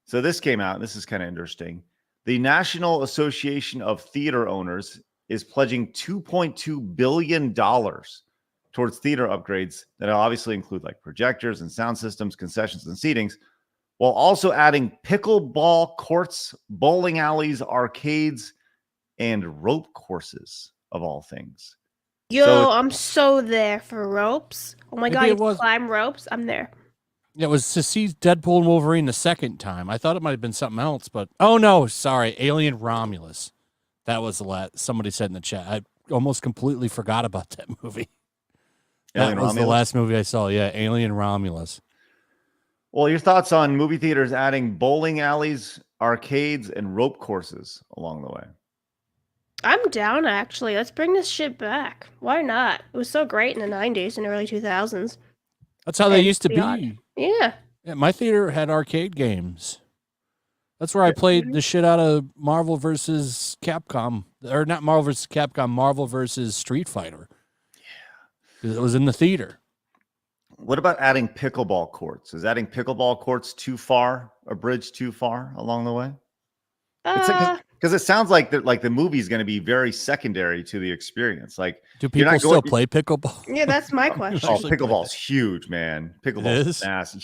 So this came out, and this is kind of interesting. The National Association of Theater Owners is pledging $2.2 billion towards theater upgrades that obviously include like projectors and sound systems, concessions, and seatings, while also adding pickleball courts, bowling alleys, arcades, and rope courses, of all things.
Yo, I'm so there for ropes. Oh my
Maybe
God, you climb ropes? I'm there.
Yeah, it was to see Deadpool and Wolverine the second time. I thought it might have been something else, but oh no, sorry, Alien Romulus. That was the last. Somebody said in the chat. I almost completely forgot about that movie.
Alien
that was
Romulus?
the last movie I saw. Yeah, Alien Romulus.
Well, your thoughts on movie theaters adding bowling alleys, arcades, and rope courses along the way?
I'm down, actually. Let's bring this shit back. Why not? It was so great in the 90s and early 2000s.
That's how they used to
beyond.
be.
Yeah.
Yeah, my theater had arcade games. That's where I played the shit out of Marvel versus Capcom. Or not Marvel versus Capcom, Marvel versus Street Fighter. Yeah. It was in the theater.
What about adding pickleball courts? Is adding pickleball courts too far, a bridge too far along the way? Because it sounds like the movie is going to be very secondary to the experience. Like,
do people still play pickleball?
Yeah, that's my question.
Oh, pickleball's huge, man. Pickleball is massive.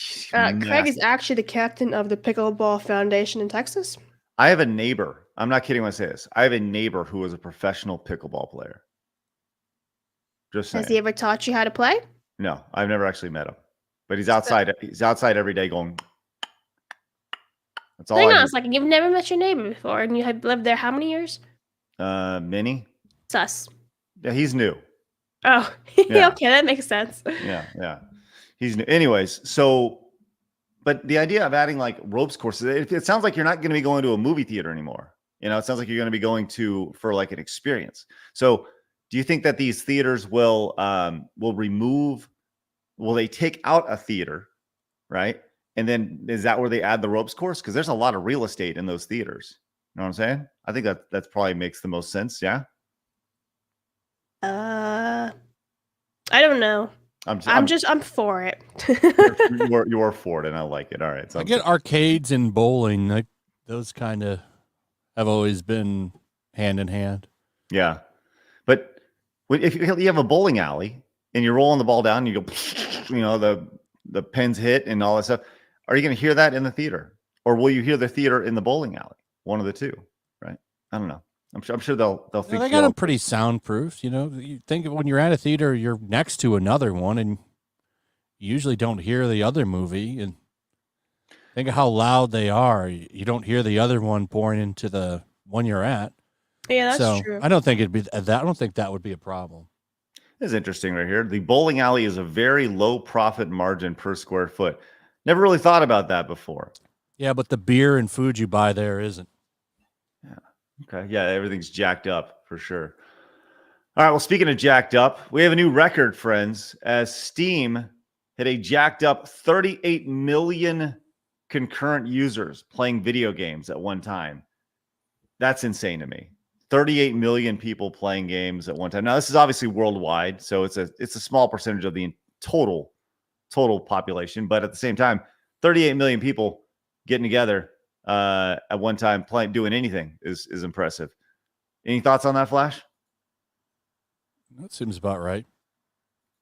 Craig is actually the captain of the Pickleball Foundation in Texas.
I have a neighbor. I'm not kidding when I say this. I have a neighbor who is a professional pickleball player. Just saying.
Has he ever taught you how to play?
No, I've never actually met him. But he's outside. He's outside every day going. That's all.
Hang on a second. You've never met your neighbor before, and you have lived there how many years?
Many.
Sus.
Yeah, he's new.
Oh,
Yeah.
Okay, that makes sense.
Yeah. He's new. Anyways, but the idea of adding like ropes courses, it sounds like you're not going to be going to a movie theater anymore. It sounds like you're going to be going for like an experience. So do you think that these theaters will they take out a theater, right? And then is that where they add the ropes course? Because there's a lot of real estate in those theaters. You know what I'm saying? I think that's probably makes the most sense. Yeah.
I don't know. I'm for it.
you're for it, and I like it. All right.
I get arcades and bowling. Those kind of have always been hand in hand.
Yeah, but if you have a bowling alley and you're rolling the ball down, and you go, the pins hit and all that stuff. Are you going to hear that in the theater, or will you hear the theater in the bowling alley? One of the two, right? I don't know. I'm sure they'll think
they got them pretty soundproof. You think when you're at a theater, you're next to another one, and you usually don't hear the other movie. And think of how loud they are. You don't hear the other one pouring into the one you're at.
Yeah, that's true.
I don't think it'd be that. I don't think that would be a problem.
It's interesting right here. The bowling alley is a very low profit margin per square foot. Never really thought about that before.
Yeah, but the beer and food you buy there isn't.
Yeah. Okay. Yeah, everything's jacked up for sure. All right. Well, speaking of jacked up, we have a new record, friends, as Steam hit a jacked up 38 million concurrent users playing video games at one time. That's insane to me. 38 million people playing games at one time. Now, this is obviously worldwide, so it's a small percentage of the total population, but at the same time, 38 million people getting together at one time doing anything is impressive. Any thoughts on that, Flash?
That seems about right.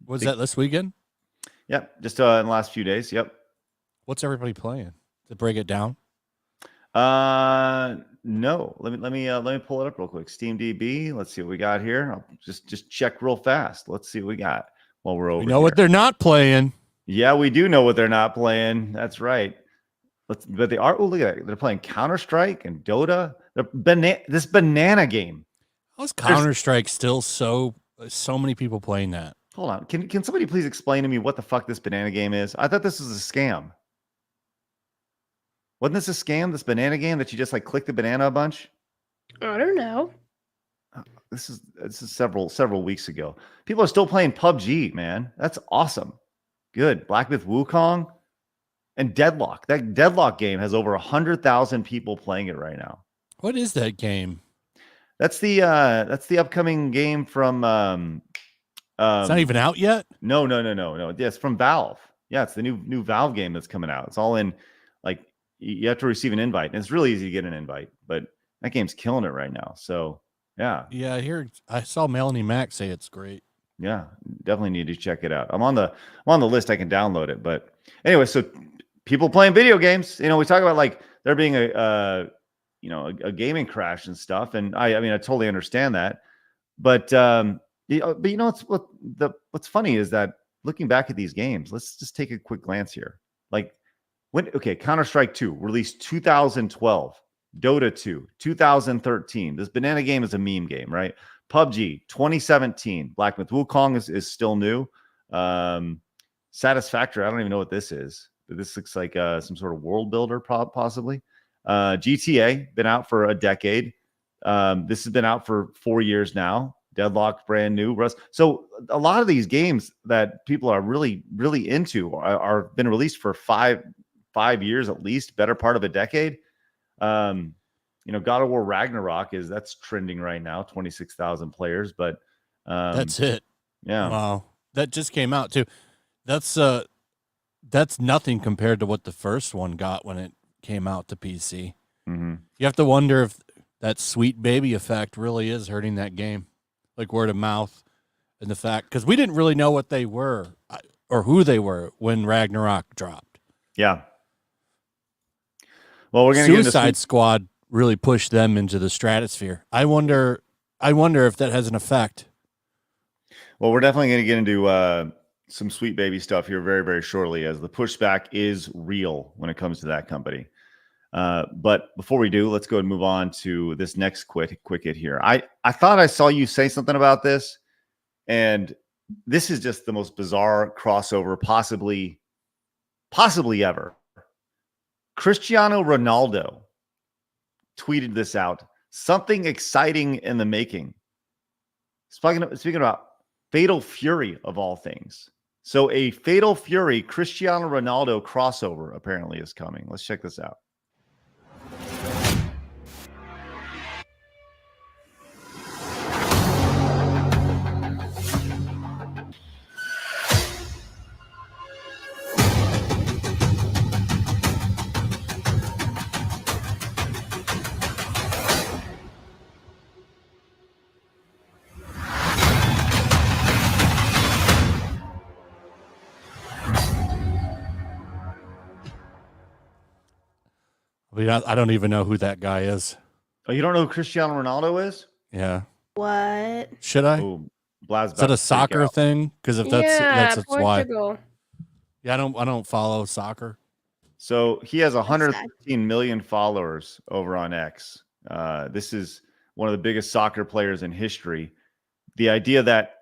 Was that this weekend?
Yep, just in the last few days. Yep.
What's everybody playing? To break it down?
No. Let me pull it up real quick. Steam DB. Let's see what we got here. I'll just check real fast. Let's see what we got while we're over.
We know what they're not playing.
Yeah, we do know what they're not playing. That's right. But they are. Oh, look at that. They're playing Counter-Strike and Dota. This banana game.
How's Counter-Strike still so many people playing that?
Hold on. Can somebody please explain to me what the fuck this banana game is? I thought this was a scam. Wasn't this a scam? This banana game that you just like click the banana a bunch?
I don't know.
This is several weeks ago. People are still playing PUBG, man. That's awesome. Good. Black Myth Wukong and Deadlock. That Deadlock game has over 100,000 people playing it right now.
What is that game?
That's the upcoming game from
it's not even out yet?
No. Yeah, it's from Valve. Yeah, it's the new Valve game that's coming out. It's all in, like, you have to receive an invite. And it's really easy to get an invite, but that game's killing it right now. So yeah.
Yeah, I saw Melanie Mack say it's great.
Yeah, definitely need to check it out. I'm on the list. I can download it. But anyway, so people playing video games, we talk about like there being a gaming crash and stuff. And I mean, I totally understand that. But what's funny is that looking back at these games, let's just take a quick glance here. Like Counter-Strike 2 released 2012, Dota 2, 2013. This banana game is a meme game, right? PUBG 2017. Black Myth Wukong is still new. Satisfactory. I don't even know what this is. But this looks like some sort of world builder, possibly. GTA been out for a decade. This has been out for 4 years now. Deadlock, brand new. Rust. So a lot of these games that people are really, really into are been released for five years at least, better part of a decade. God of War Ragnarok that's trending right now, 26,000 players, but
that's it.
Yeah.
Wow. That just came out too. That's nothing compared to what the first one got when it came out to PC.
Mm-hmm.
You have to wonder if that sweet baby effect really is hurting that game, like word of mouth, and the fact, because we didn't really know what they were or who they were when Ragnarok dropped.
Yeah. Well, we're going to
Suicide Squad really pushed them into the stratosphere. I wonder if that has an effect.
Well, we're definitely going to get into some sweet baby stuff here very, very shortly, as the pushback is real when it comes to that company. But before we do, let's go and move on to this next quick hit here. I thought I saw you say something about this, and this is just the most bizarre crossover possibly ever. Cristiano Ronaldo tweeted this out. Something exciting in the making. Speaking about Fatal Fury of all things. So a Fatal Fury Cristiano Ronaldo crossover apparently is coming. Let's check this out.
I don't even know who that guy is.
Oh, you don't know who Cristiano Ronaldo is?
Yeah.
What?
Should I?
Oh, Blabs.
Is that a soccer thing? Because if that's
Portugal.
why. Yeah, I don't follow soccer.
So he has 113 million followers over on X. This is one of the biggest soccer players in history. The idea that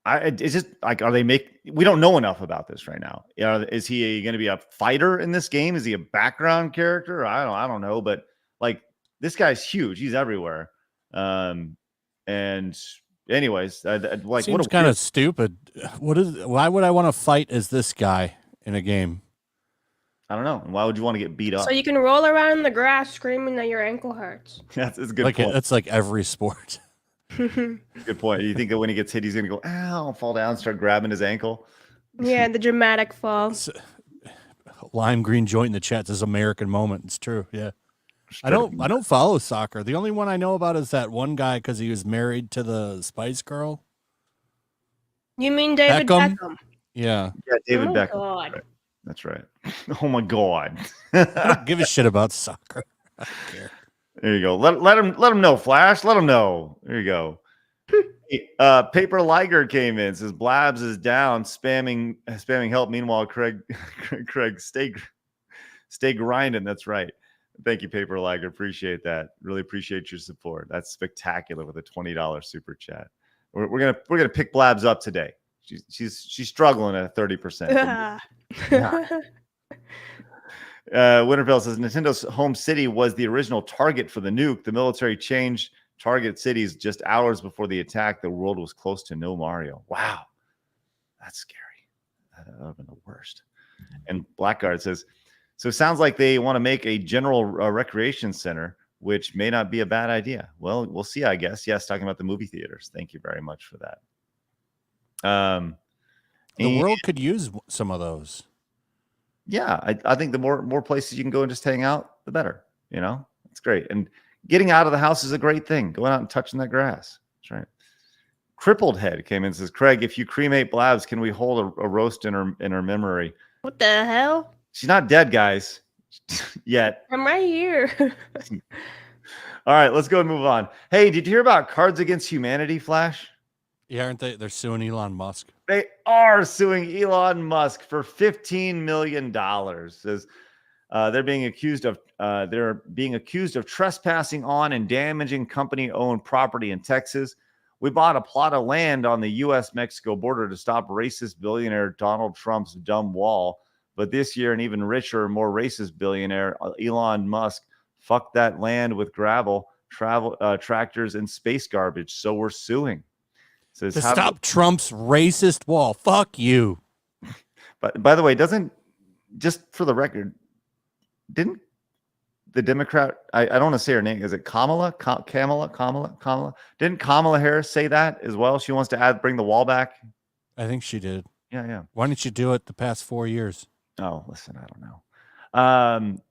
it's just like, we don't know enough about this right now. Is he going to be a fighter in this game? Is he a background character? I don't know, but like, this guy's huge. He's everywhere. And anyways, like,
seems
what
kind of stupid. Why would I want to fight as this guy in a game?
I don't know. Why would you want to get beat up?
So you can roll around in the grass screaming that your ankle hurts.
That's a good point.
That's like every sport.
Good point. You think that when he gets hit, he's going to go, ow, fall down, start grabbing his ankle?
Yeah, the dramatic fall.
Lime green joint in the chat says American moment. It's true. Yeah. I don't follow soccer. The only one I know about is that one guy because he was married to the Spice Girl.
You mean David Beckham?
Yeah.
Yeah, David Beckham.
God.
That's right. Oh my God.
I don't give a shit about soccer.
There you go. Let him know, Flash. Let him know. There you go. Paper Liger came in, says Blabs is down, spamming help. Meanwhile, Craig stay grinding. That's right. Thank you, Paper Liger. Appreciate that. Really appreciate your support. That's spectacular with a $20 super chat. We're gonna pick Blabs up today. She's struggling at 30%. Winterfell says Nintendo's home city was the original target for the nuke. The military changed target cities just hours before the attack. The world was close to no Mario. Wow, that's scary. That would have been the worst. And Blackguard says, so it sounds like they want to make a general recreation center, which may not be a bad idea. Well, we'll see, I guess. Yes, talking about the movie theaters. Thank you very much for that.
The world could use some of those.
Yeah, I think the more places you can go and just hang out, the better. You know, it's great. And getting out of the house is a great thing. Going out and touching that grass. That's right. Crippled Head came in and says, Craig, if you cremate Blabs, can we hold a roast in her memory?
What the hell?
She's not dead, guys, yet.
I'm right here.
All right, let's go and move on. Hey, did you hear about Cards Against Humanity, Flash?
Yeah, aren't they? They're suing Elon Musk.
They are suing Elon Musk for $15 million. Says they're being accused of trespassing on and damaging company-owned property in Texas. We bought a plot of land on the U.S.-Mexico border to stop racist billionaire Donald Trump's dumb wall. But this year, an even richer, more racist billionaire, Elon Musk, fucked that land with gravel, tractors, and space garbage. So we're suing. Says,
to stop Trump's racist wall. Fuck you.
But by the way, just for the record, didn't the Democrat, I don't want to say her name, is it Kamala? Kamala? Didn't Kamala Harris say that as well? She wants to bring the wall back?
I think she did.
Yeah.
Why didn't you do it the past 4 years?
Oh, listen, I don't know.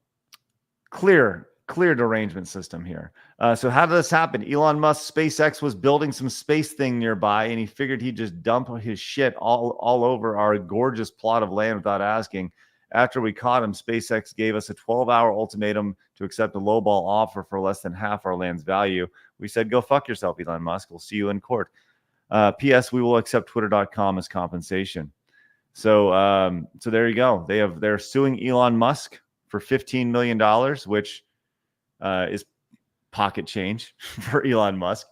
Clear derangement system here. So how did this happen? Elon Musk SpaceX was building some space thing nearby, and he figured he'd just dump his shit all over our gorgeous plot of land without asking. After we caught him, SpaceX gave us a 12-hour ultimatum to accept a lowball offer for less than half our land's value. We said, go fuck yourself, Elon Musk. We'll see you in court. P.S. We will accept Twitter.com as compensation. So there you go. They're suing Elon Musk for $15 million, which is pocket change for Elon Musk.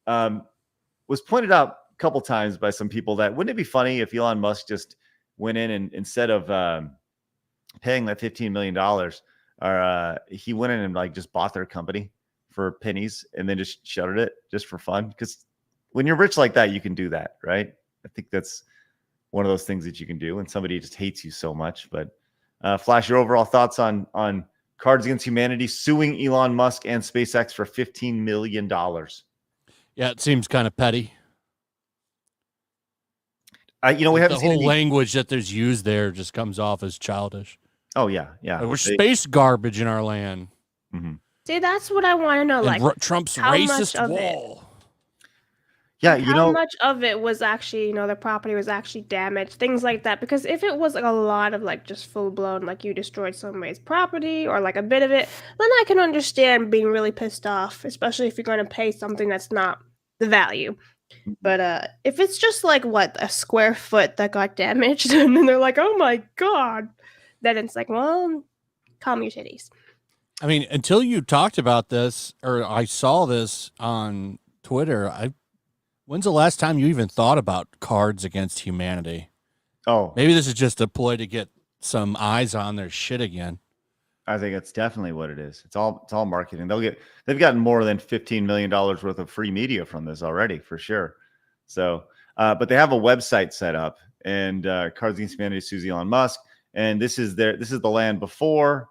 Was pointed out a couple times by some people that wouldn't it be funny if Elon Musk just went in and instead of paying that $15 million, he went in and like just bought their company for pennies and then just shuttered it just for fun. Because when you're rich like that, you can do that, right? I think that's one of those things that you can do when somebody just hates you so much. But Flash, your overall thoughts on Cards Against Humanity suing Elon Musk and SpaceX for $15 million?
Yeah, it seems kind of petty.
We haven't
the
seen
whole language that there's used there just comes off as childish.
Oh yeah.
Like, we're space garbage in our land.
Mm-hmm.
See, that's what I want to know.
And
Like
Trump's
how
racist
much of
wall.
Yeah,
how much of it was actually, the property was actually damaged, things like that. Because if it was like a lot of like just full blown, like you destroyed somebody's property or like a bit of it, then I can understand being really pissed off, especially if you're going to pay something that's not the value. But if it's just like a square foot that got damaged, and then they're like, oh my God, then it's like, well, calm your titties.
I mean, until you talked about this, or I saw this on Twitter, when's the last time you even thought about Cards Against Humanity?
Oh,
maybe this is just a ploy to get some eyes on their shit again.
I think it's definitely what it is. It's all marketing. They've gotten more than $15 million worth of free media from this already, for sure. So, but they have a website set up, and Cards Against Humanity sues Elon Musk, and this is the land before,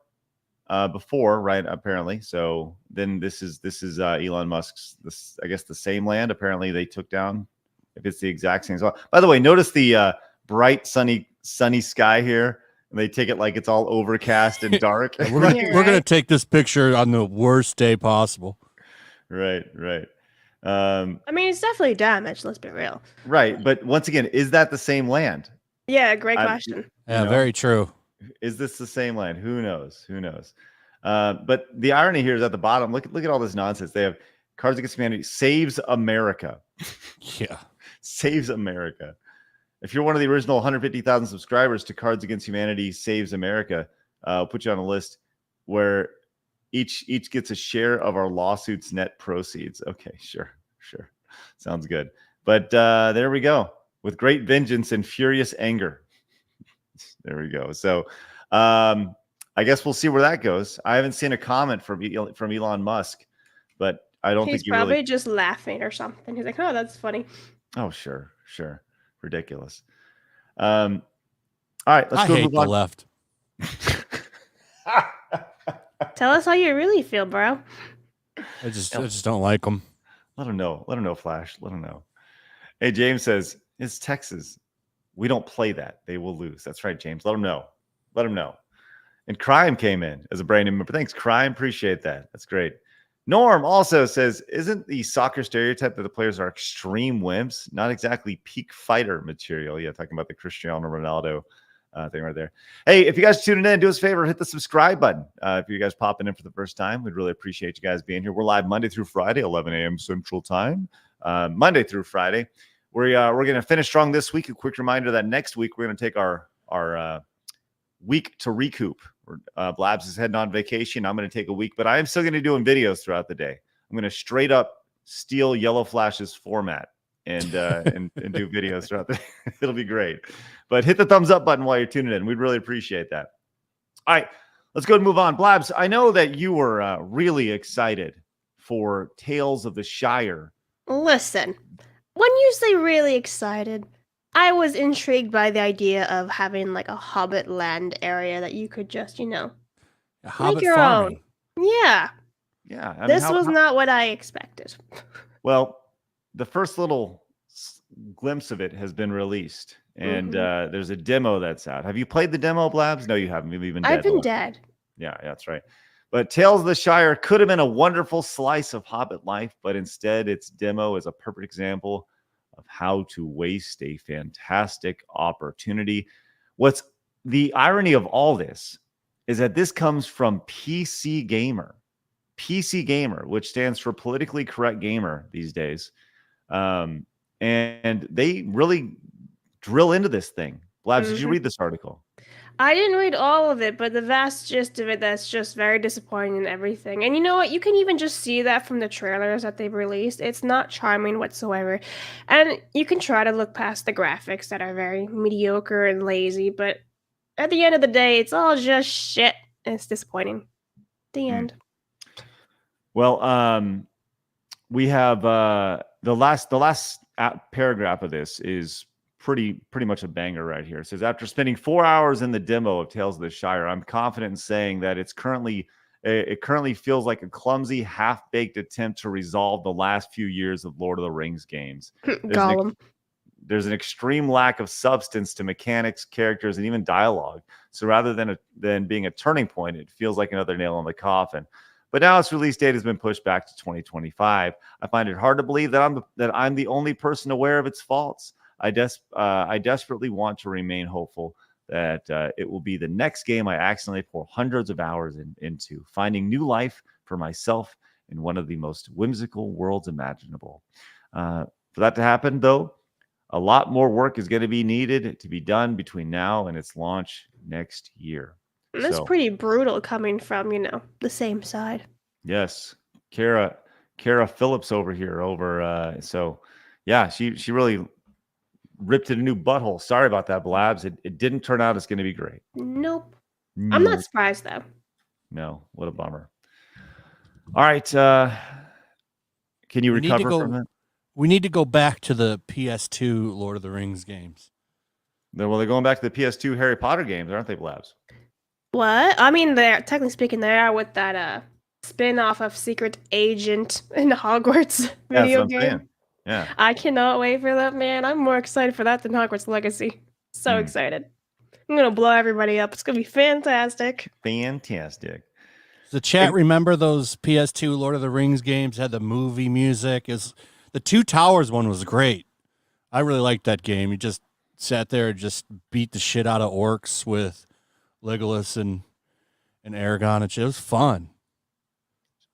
right? Apparently. So then this is Elon Musk's. I guess the same land. Apparently they took down. If it's the exact same. So, by the way, notice the bright sunny sky here. And they take it like it's all overcast and dark.
We're gonna take this picture on the worst day possible.
Right.
I mean, it's definitely damaged. Let's be real.
Right, but once again, is that the same land?
Yeah, great question.
Yeah, very true.
Is this the same land? Who knows? But the irony here is at the bottom. Look at all this nonsense. They have Cards Against Humanity saves America.
Yeah.
Saves America. If you're one of the original 150,000 subscribers to Cards Against Humanity Saves America, I'll put you on a list where each gets a share of our lawsuit's net proceeds. Okay, sure. Sounds good. But there we go. With great vengeance and furious anger. There we go. So I guess we'll see where that goes. I haven't seen a comment from Elon Musk, but I don't think
he's probably just laughing or something. He's like, oh, that's funny.
Oh, sure. Ridiculous. All right, let's
I
go
hate
move
the
on.
left.
Tell us how you really feel, bro.
I just don't like them.
Let him know. Flash. Let him know. Hey, James says, it's Texas. We don't play that. They will lose. That's right, James. Let him know. And Crime came in as a brand new member. Thanks, Crime. Appreciate that. That's great. Norm also says, isn't the soccer stereotype that the players are extreme wimps? Not exactly peak fighter material. Yeah, talking about the Cristiano Ronaldo thing right there. Hey, if you guys tuning in, do us a favor, hit the subscribe button. If you guys popping in for the first time, we'd really appreciate you guys being here. We're live Monday through Friday, 11 a.m. Central Time. Monday through Friday. We're going to finish strong this week. A quick reminder that next week we're going to take our week to recoup. Blabs is heading on vacation. I'm going to take a week, but I am still going to be doing videos throughout the day. I'm going to straight up steal Yellow Flash's format and do videos throughout the day. It'll be great. But hit the thumbs up button while you're tuning in. We'd really appreciate that. All right, let's go and move on. Blabs, I know that you were really excited for Tales of the Shire.
Listen, when you say really excited, I was intrigued by the idea of having like a Hobbit land area that you could just,
Hobbit
your
farming.
own. Yeah.
Yeah. I mean,
This was not what I expected.
Well, the first little glimpse of it has been released, and there's a demo that's out. Have you played the demo, Blabs? No, you haven't. You've been dead.
I've been dead.
Yeah, that's right. But Tales of the Shire could have been a wonderful slice of Hobbit life, but instead its demo is a perfect example of how to waste a fantastic opportunity. What's the irony of all this is that this comes from PC Gamer, which stands for politically correct gamer these days. And they really drill into this thing. Blabs, did you read this article?
I didn't read all of it, but the vast gist of it, that's just very disappointing and everything. And you know what? You can even just see that from the trailers that they've released. It's not charming whatsoever. And you can try to look past the graphics that are very mediocre and lazy, but at the end of the day, it's all just shit. And it's disappointing. The end.
Well, we have the last paragraph of this is pretty much a banger right here. It says, after spending 4 hours in the demo of Tales of the Shire, I'm confident in saying that it currently feels like a clumsy, half-baked attempt to resolve the last few years of Lord of the Rings games. There's an extreme lack of substance to mechanics, characters, and even dialogue. So rather than being a turning point, it feels like another nail in the coffin. But now its release date has been pushed back to 2025. I find it hard to believe that I'm the only person aware of its faults. I desperately want to remain hopeful that it will be the next game I accidentally pour hundreds of hours into, finding new life for myself in one of the most whimsical worlds imaginable. For that to happen, though, a lot more work is going to be needed to be done between now and its launch next year.
And that's pretty brutal coming from, the same side.
Yes. Kara Phillips over here so yeah, she really ripped it a new butthole. Sorry about that, Blabs. It didn't turn out as going to be great.
Nope. I'm not surprised though.
No, what a bummer. All right. Can you recover from that?
We need to go back to the PS2 Lord of the Rings games.
Well, they're going back to the PS2 Harry Potter games, aren't they, Blabs?
What? I mean, they're technically speaking, they are with that spin-off of Secret Agent in the Hogwarts video game.
Saying. Yeah.
I cannot wait for that, man. I'm more excited for that than Hogwarts Legacy. So excited. I'm going to blow everybody up. It's going to be fantastic.
The chat, remember those PS2 Lord of the Rings games had the movie music? The Two Towers one was great. I really liked that game. You just sat there and just beat the shit out of orcs with Legolas and and Aragon and shit. It was fun.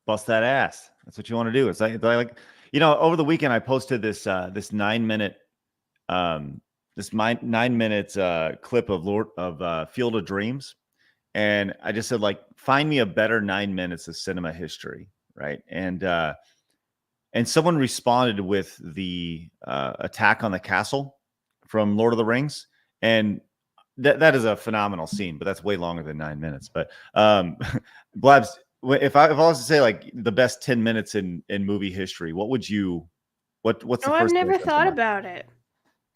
Bust that ass. That's what you want to do. It's like over the weekend I posted this 9-minute clip of Field of Dreams, and I just said, like, find me a better 9 minutes of cinema history, right? And someone responded with the attack on the castle from Lord of the Rings, and that is a phenomenal scene, but that's way longer than 9 minutes. But Blabs, if I was to say, like, the best 10 minutes in movie history, what's the first?
I've never thought about it.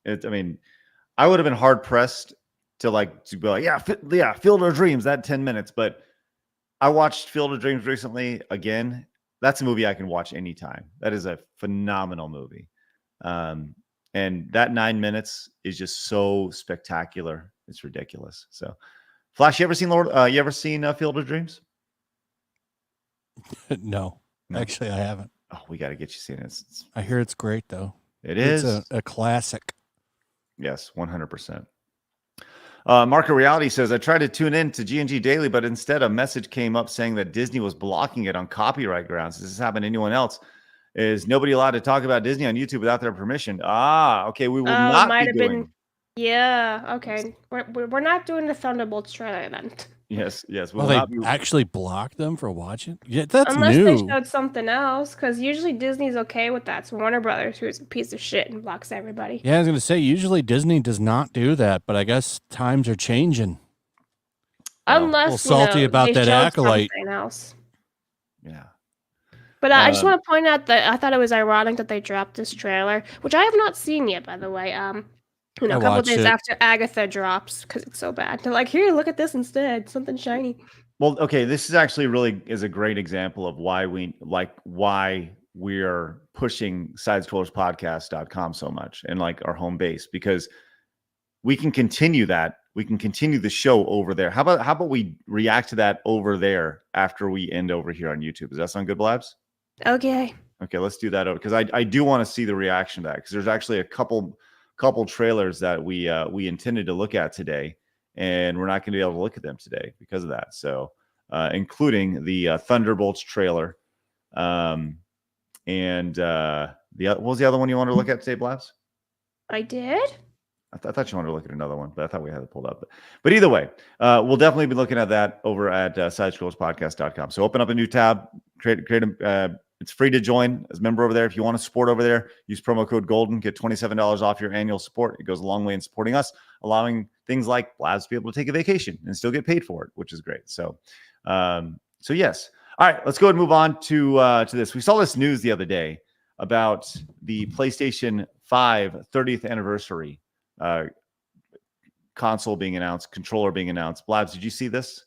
I mean, I would have been hard pressed to be like, yeah, Field of Dreams, that 10 minutes. But I watched Field of Dreams recently again. That's a movie I can watch anytime. That is a phenomenal movie. And that 9 minutes is just so spectacular. It's ridiculous. So, Flash, you ever seen Field of Dreams?
No, actually, I haven't.
Oh, we got to get you seen it.
I hear it's great, though.
It's
a classic.
Yes, 100%. Market Reality says, I tried to tune in to G&G Daily, but instead a message came up saying that Disney was blocking it on copyright grounds. Does this happen to anyone else? Is nobody allowed to talk about Disney on YouTube without their permission? Okay, we will not be doing.
Yeah, okay. We're not doing the Thunderbolts trailer then.
Yes.
Well, they actually blocked them for watching? Yeah, that's
Unless
new.
they showed something else, because usually Disney's okay with that. So Warner Brothers, who's a piece of shit and blocks everybody.
Yeah, I was going to say, usually Disney does not do that, but I guess times are changing.
Unless,
a little salty about
they
that
showed
acolyte.
something else.
Yeah.
But I just want to point out that I thought it was ironic that they dropped this trailer, which I have not seen yet, by the way. A couple days after Agatha drops, because it's so bad. They're like, here, look at this instead, something shiny.
Well, okay, this is actually really is a great example of why we're pushing sidescrollerspodcast.com so much and like our home base, because we can continue that. We can continue the show over there. How about we react to that over there after we end over here on YouTube? Does that sound good, Blabs?
Okay,
let's do that over, because I do want to see the reaction to that, because there's actually a couple trailers that we intended to look at today, and we're not going to be able to look at them today because of that. So, including the Thunderbolts trailer, and what was the other one you wanted to look at today, Blabs?
I did.
I thought you wanted to look at another one, but I thought we had it pulled up. But either way, we'll definitely be looking at that over at sidescrollerspodcast.com. So open up a new tab, create it's free to join as a member over there. If you want to support over there, use promo code GOLDEN, get $27 off your annual support. It goes a long way in supporting us, allowing things like Blabs to be able to take a vacation and still get paid for it, which is great. So yes. All right, let's go ahead and move on to this. We saw this news the other day about the PlayStation 5 30th anniversary console being announced, controller being announced. Blabs, did you see this?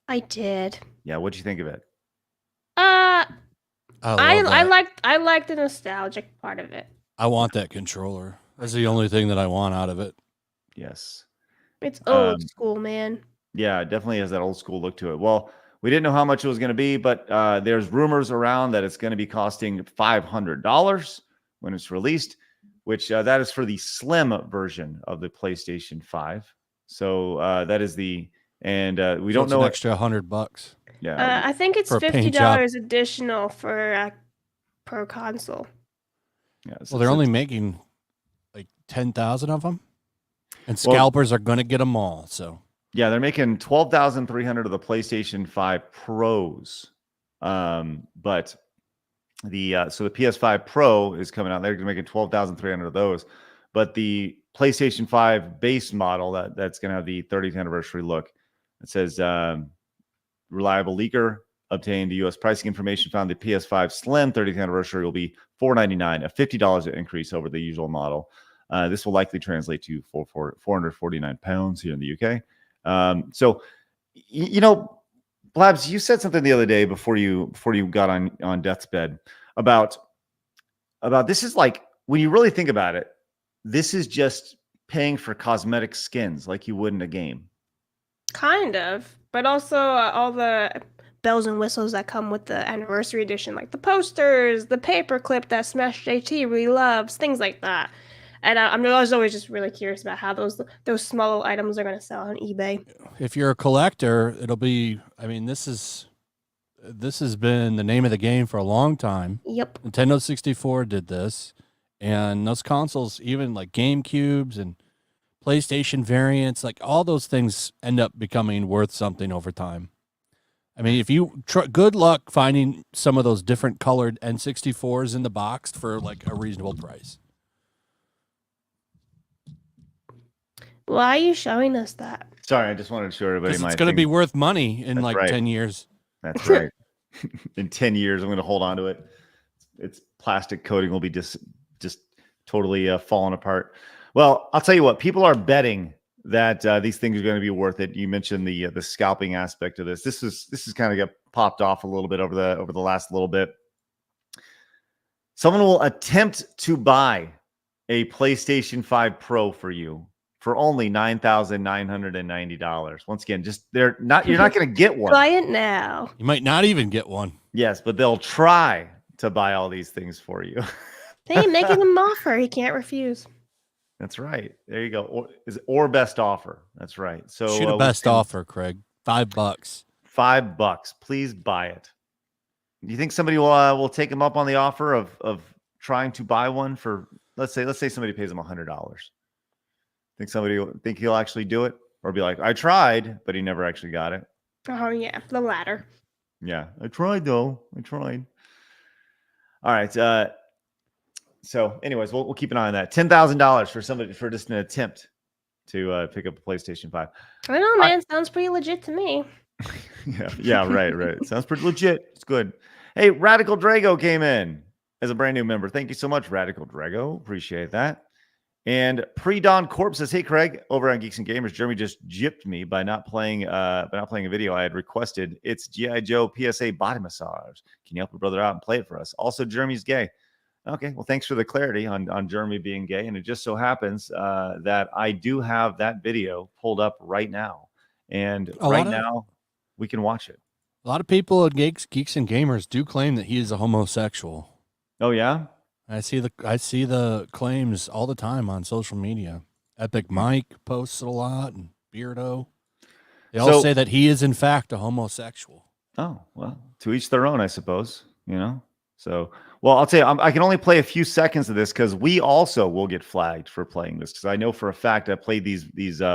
I did.
Yeah, what'd you think of it?
I liked the nostalgic part of it.
I want that controller. That's the only thing that I want out of it.
Yes.
It's old school, man.
Yeah, it definitely has that old school look to it. Well, we didn't know how much it was going to be, but there's rumors around that it's going to be costing $500 when it's released, which that is for the slim version of the PlayStation 5. So that is we don't know
an extra $100.
Yeah,
I think it's $50 additional for per console.
Yeah,
well, they're only making like 10,000 of them, and scalpers are going to get them all. So
yeah, they're making 12,300 of the PlayStation 5 Pros, but the PS5 Pro is coming out. They're making 12,300 of those, but the PlayStation 5 base model that's going to have the 30th anniversary look. It says reliable leaker obtained the U.S. pricing information found the PS5 Slim 30th anniversary will be $499, a $50 increase over the usual model. This will likely translate to 449 pounds here in the UK. So, Blabs, you said something the other day before you got on death's bed about this is like, when you really think about it, this is just paying for cosmetic skins like you would in a game.
Kind of, but also all the bells and whistles that come with the anniversary edition, like the posters, the paperclip that Smash JT really loves, things like that. And I was always just really curious about how those small items are going to sell on eBay.
If you're a collector, it'll be. I mean, this has been the name of the game for a long time.
Yep.
Nintendo 64 did this, and those consoles, even like GameCubes and PlayStation variants, like all those things end up becoming worth something over time. I mean, if you good luck finding some of those different colored N64s in the box for like a reasonable price.
Why are you showing us that?
Sorry, I just wanted to show everybody my.
It's going to be worth money in
That's
like
right.
10 years.
That's right. In 10 years, I'm going to hold on to it. Its plastic coating will be just totally falling apart. Well, I'll tell you what. People are betting that these things are going to be worth it. You mentioned the scalping aspect of this. This is kind of got popped off a little bit over the last little bit. Someone will attempt to buy a PlayStation 5 Pro for you for only $9,990. Once again, you're not going to get one.
Buy it now.
You might not even get one.
Yes, but they'll try to buy all these things for you.
Hey, making him offer. He can't refuse.
That's right. There you go. Or best offer. That's right. So
Shoot a best offer, Craig. $5.
$5. Please buy it. Do you think somebody will take him up on the offer of trying to buy one for, let's say somebody pays him $100? Think he'll actually do it, or be like, I tried, but he never actually got it?
Oh yeah, the latter.
Yeah, I tried though. I tried. All right. So, anyways, we'll keep an eye on that. $10,000 for somebody for just an attempt to pick up a PlayStation 5.
I don't know, man. Sounds pretty legit to me.
Yeah, right. Sounds pretty legit. It's good. Hey, Radical Drago came in as a brand new member. Thank you so much, Radical Drago. Appreciate that. And Pre-Dawn Corp says, hey, Craig, over on Geeks and Gamers, Jeremy just gypped me by not playing a video I had requested. It's G.I. Joe PSA body massage. Can you help your brother out and play it for us? Also, Jeremy's gay. Okay, well, thanks for the clarity on Jeremy being gay. And it just so happens that I do have that video pulled up right now. And right now, we can watch it.
A lot of people at Geeks and Gamers do claim that he is a homosexual.
Oh, yeah?
I see the claims all the time on social media. Epic Mike posts it a lot, and Beardo. They all say that he is in fact a homosexual.
Oh, well, to each their own, I suppose. So, well, I'll tell you, I can only play a few seconds of this because we also will get flagged for playing this, because I know for a fact I played these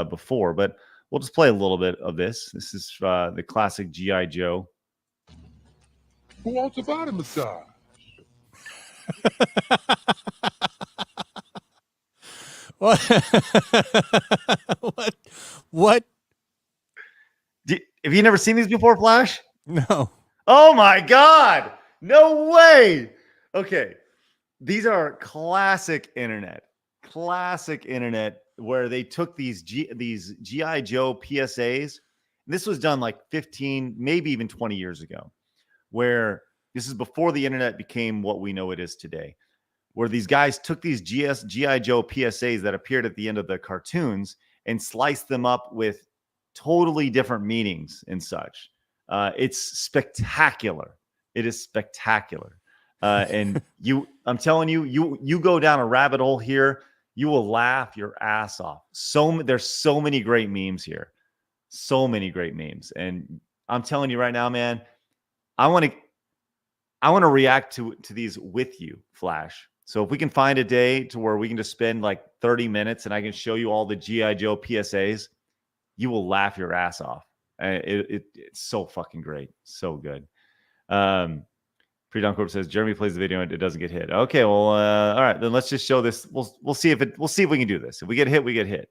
before, but we'll just play a little bit of this. This is the classic G.I. Joe.
Who wants a body massage?
What? What?
Have you never seen these before, Flash?
No.
Oh my God! No way! Okay, these are classic internet, where they took these G.I. Joe PSAs. And this was done like 15, maybe even 20 years ago, where this is before the internet became what we know it is today, where these guys took these G.I. Joe PSAs that appeared at the end of the cartoons and sliced them up with totally different meanings and such. It's spectacular. It is spectacular. And I'm telling you, you go down a rabbit hole here, you will laugh your ass off. There's so many great memes here. So many great memes. And I'm telling you right now, man, I want to react to these with you, Flash. So if we can find a day to where we can just spend like 30 minutes and I can show you all the G.I. Joe PSAs, you will laugh your ass off. It's so fucking great. So good. Pre-Dawn Corp says Jeremy plays the video and it doesn't get hit. Okay, well, all right, then let's just show this. We'll see if we can do this. If we get hit, we get hit.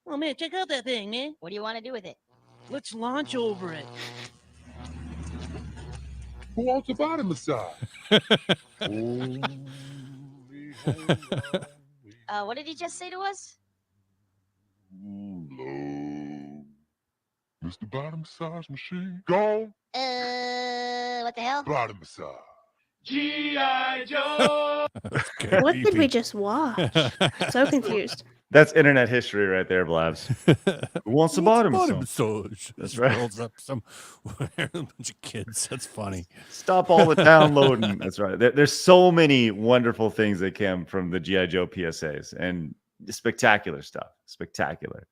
Oh man, check out that thing, man.
What do you want to do with it?
Let's launch over it.
Who wants a body massage?
What did he just say to us?
Hello, Mr. Body Massage Machine. Gone.
What the hell?
Body massage.
G.I. Joe.
What did we just watch? So confused.
That's internet history right there, Blabs. Who wants the bottom
massage?
That's right.
Rolls up some a bunch of kids. That's funny.
Stop all the downloading. That's right. There's so many wonderful things that came from the G.I. Joe PSAs and spectacular stuff. Spectacular.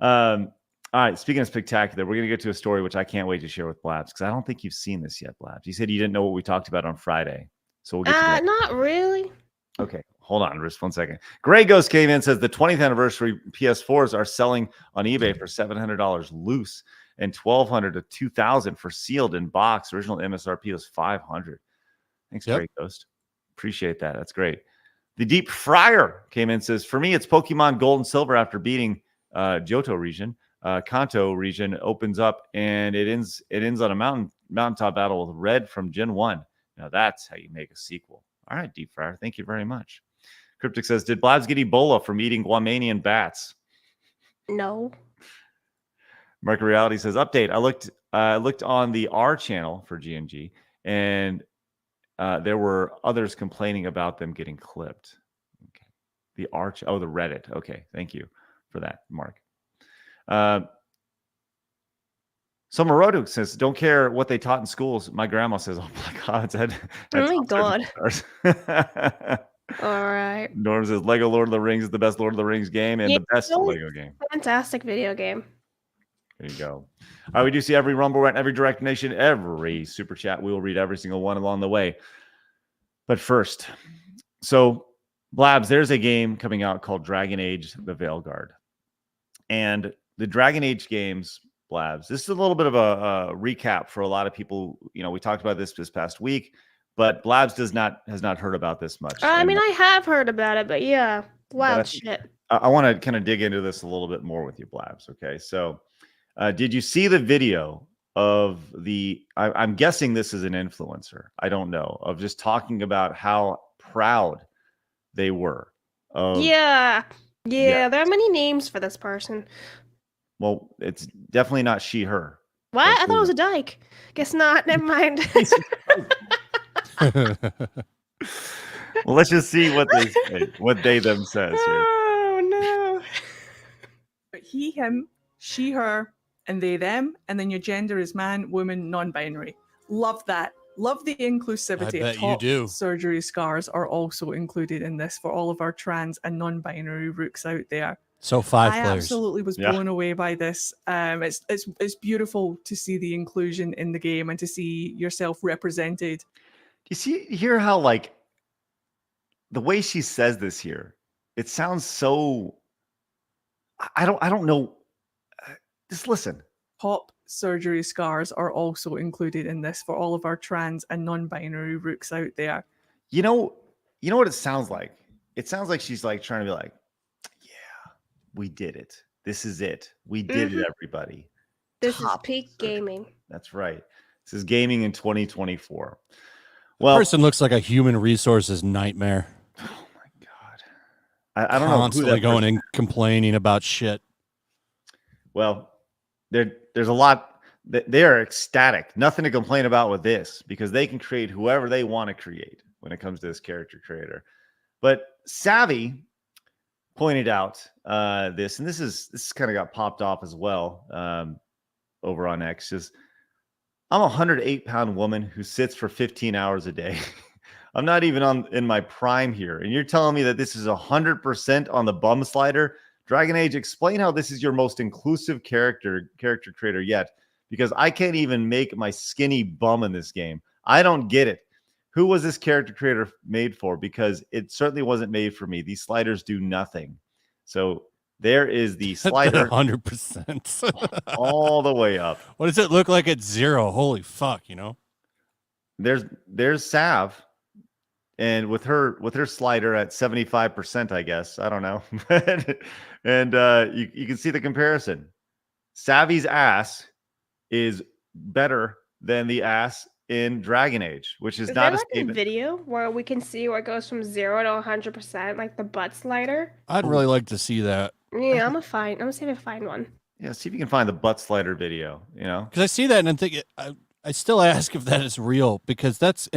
All right. Speaking of spectacular, we're going to get to a story which I can't wait to share with Blabs because I don't think you've seen this yet, Blabs. You said you didn't know what we talked about on Friday. So we'll get to that.
Not really.
Okay, hold on just 1 second. Gray Ghost came in and says the 20th anniversary PS4s are selling on eBay for $700 loose and $1,200 to $2,000 for sealed in box. Original MSRP was $500. Thanks, Gray Ghost. Appreciate that. That's great. The Deep Fryer came in and says, for me, it's Pokemon Gold and Silver after beating Johto region. Kanto region opens up and it ends on a mountaintop battle with Red from Gen 1. Now that's how you make a sequel. All right, Deep Fryer. Thank you very much. Cryptic says, did Blabs get Ebola from eating Guamanian bats?
No.
Market Reality says, update. I looked on the R channel for GNG, and there were others complaining about them getting clipped. Okay. The Reddit. Okay. Thank you for that, Mark. So Morodo says, don't care what they taught in schools. My grandma says, oh my God.
Oh my God. All right.
Norm says, Lego Lord of the Rings is the best Lord of the Rings game and the best Lego game.
Fantastic video game.
There you go. All right, we do see every Rumble Rant, every Direct Nation, every Super Chat. We will read every single one along the way. But first, so Blabs, there's a game coming out called Dragon Age: The Veilguard. And the Dragon Age games, Blabs, this is a little bit of a recap for a lot of people. You know, we talked about this past week, but Blabs has not heard about this much.
I mean, I have heard about it, but yeah, wild shit.
I want to kind of dig into this a little bit more with you, Blabs. Okay, so did you see the video of I'm guessing this is an influencer, I don't know, of just talking about how proud they were of... Yeah, there are many names for this person. Well, it's definitely not she, her.
What? I thought it was a dyke. Guess not. Never mind.
Well, let's just see what they them says here.
Oh no.
He, him, she, her, and they, them, and then your gender is man, woman, non-binary. Love that. Love the inclusivity.
I bet you do.
Surgery scars are also included in this for all of our trans and non-binary rooks out there.
So 5 players.
I absolutely was blown away by this. It's beautiful to see the inclusion in the game and to see yourself represented.
Hear how, like, the way she says this here, it sounds so... I don't know. Just listen.
Top surgery scars are also included in this for all of our trans and non-binary rooks out there.
You know what it sounds like? It sounds like she's like trying to be like, yeah, we did it. This is it. We did it, everybody.
This is peak gaming.
That's right. This is gaming in 2024.
Well, the person looks like a human resources nightmare.
Oh my God. I don't know.
Constantly going and complaining about shit.
Well, there's a lot that they are ecstatic. Nothing to complain about with this because they can create whoever they want to create when it comes to this character creator. But Savvy pointed out this, and this kind of got popped off as well over on X. Just, I'm a 108-pound woman who sits for 15 hours a day. I'm not even in my prime here, and you're telling me that this is 100% on the bum slider. Dragon Age, explain how this is your most inclusive character creator yet, because I can't even make my skinny bum in this game. I don't get it. Who was this character creator made for? Because it certainly wasn't made for me. These sliders do nothing. So there is the slider.
100%.
all the way up.
What does it look like at 0? Holy fuck, you know?
There's Sav. And with her slider at 75%, I guess. I don't know. And you can see the comparison. Savvy's ass is better than the ass in Dragon Age, which is not
there like a video where we can see where it goes from 0 to 100%, like the butt slider?
I'd really like to see that.
Yeah, I'm gonna see if I find one.
Yeah, see if you can find the butt slider video, you know?
Because I see that and I'm thinking... I still ask if that is real because that's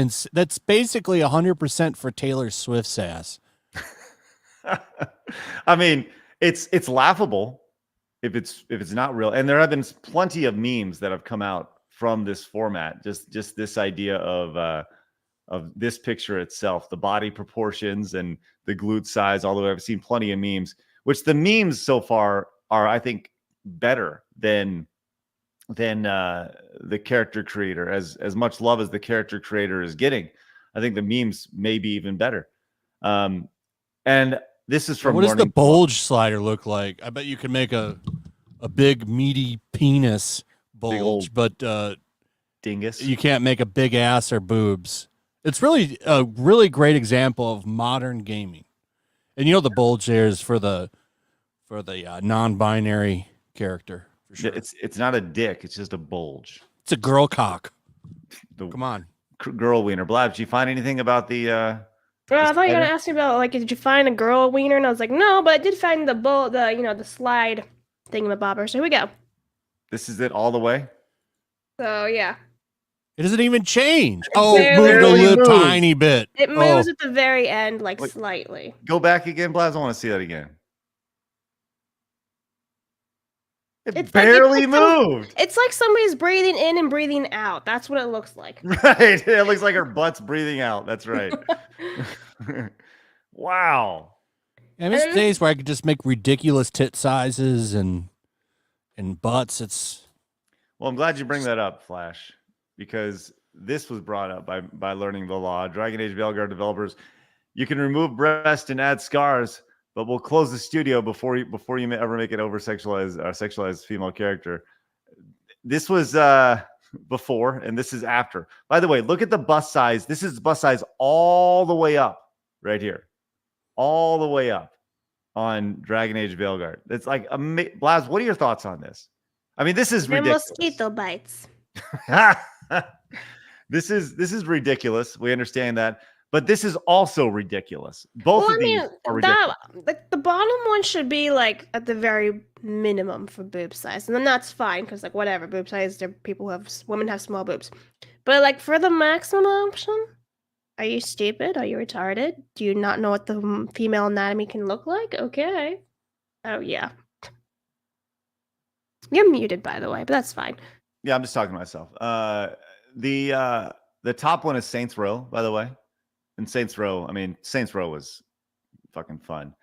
basically 100% for Taylor Swift's ass. I mean, it's laughable if it's not real. And there have been plenty of memes that have come out from this format. Just this idea of this picture itself, the body proportions and the glute size. Although I've seen plenty of memes, which the memes so far are, I think, better than the character creator. As much love as the character creator is getting, I think the memes may be even better. And this is from
what does the bulge slider look like? I bet you can make a big meaty penis bulge, but
dingus.
You can't make a big ass or boobs. It's really a really great example of modern gaming. And you know the bulge there is for the non-binary character. For sure.
It's not a dick. It's just a bulge.
It's a girl cock. Come on,
girl wiener. Blabs, did you find anything about the?
Well, I thought you were gonna ask me about like, did you find a girl wiener? And I was like, no, but I did find the slide thingamabobber. So here we go.
This is it all the way.
So yeah.
It doesn't even change.
It
moved a little tiny bit.
It moves at the very end, like slightly.
Go back again, Blabs. I want to see that again. It barely moved.
It's like somebody's breathing in and breathing out. That's what it looks like.
Right. It looks like her butt's breathing out. That's right. Wow.
And there's days where I could just make ridiculous tit sizes and butts.
Well, I'm glad you bring that up, Flash, because this was brought up by learning the law. Dragon Age Veilguard developers, you can remove breast and add scars, but we'll close the studio before you ever make it over sexualized female character. This was before, and this is after. By the way, look at the bust size. This is bust size all the way up right here, all the way up on Dragon Age Veilguard. It's like Blabs. What are your thoughts on this? I mean, this is ridiculous.
Mosquito bites.
This is ridiculous. We understand that. But this is also ridiculous. Both of these are ridiculous.
The bottom one should be like at the very minimum for boob size, and then that's fine because like whatever boob size, women have small boobs. But like for the maximum option, are you stupid? Are you retarded? Do you not know what the female anatomy can look like? Okay. Oh yeah. You're muted, by the way, but that's fine.
Yeah, I'm just talking to myself. The top one is Saints Row, by the way. And Saints Row was fucking fun.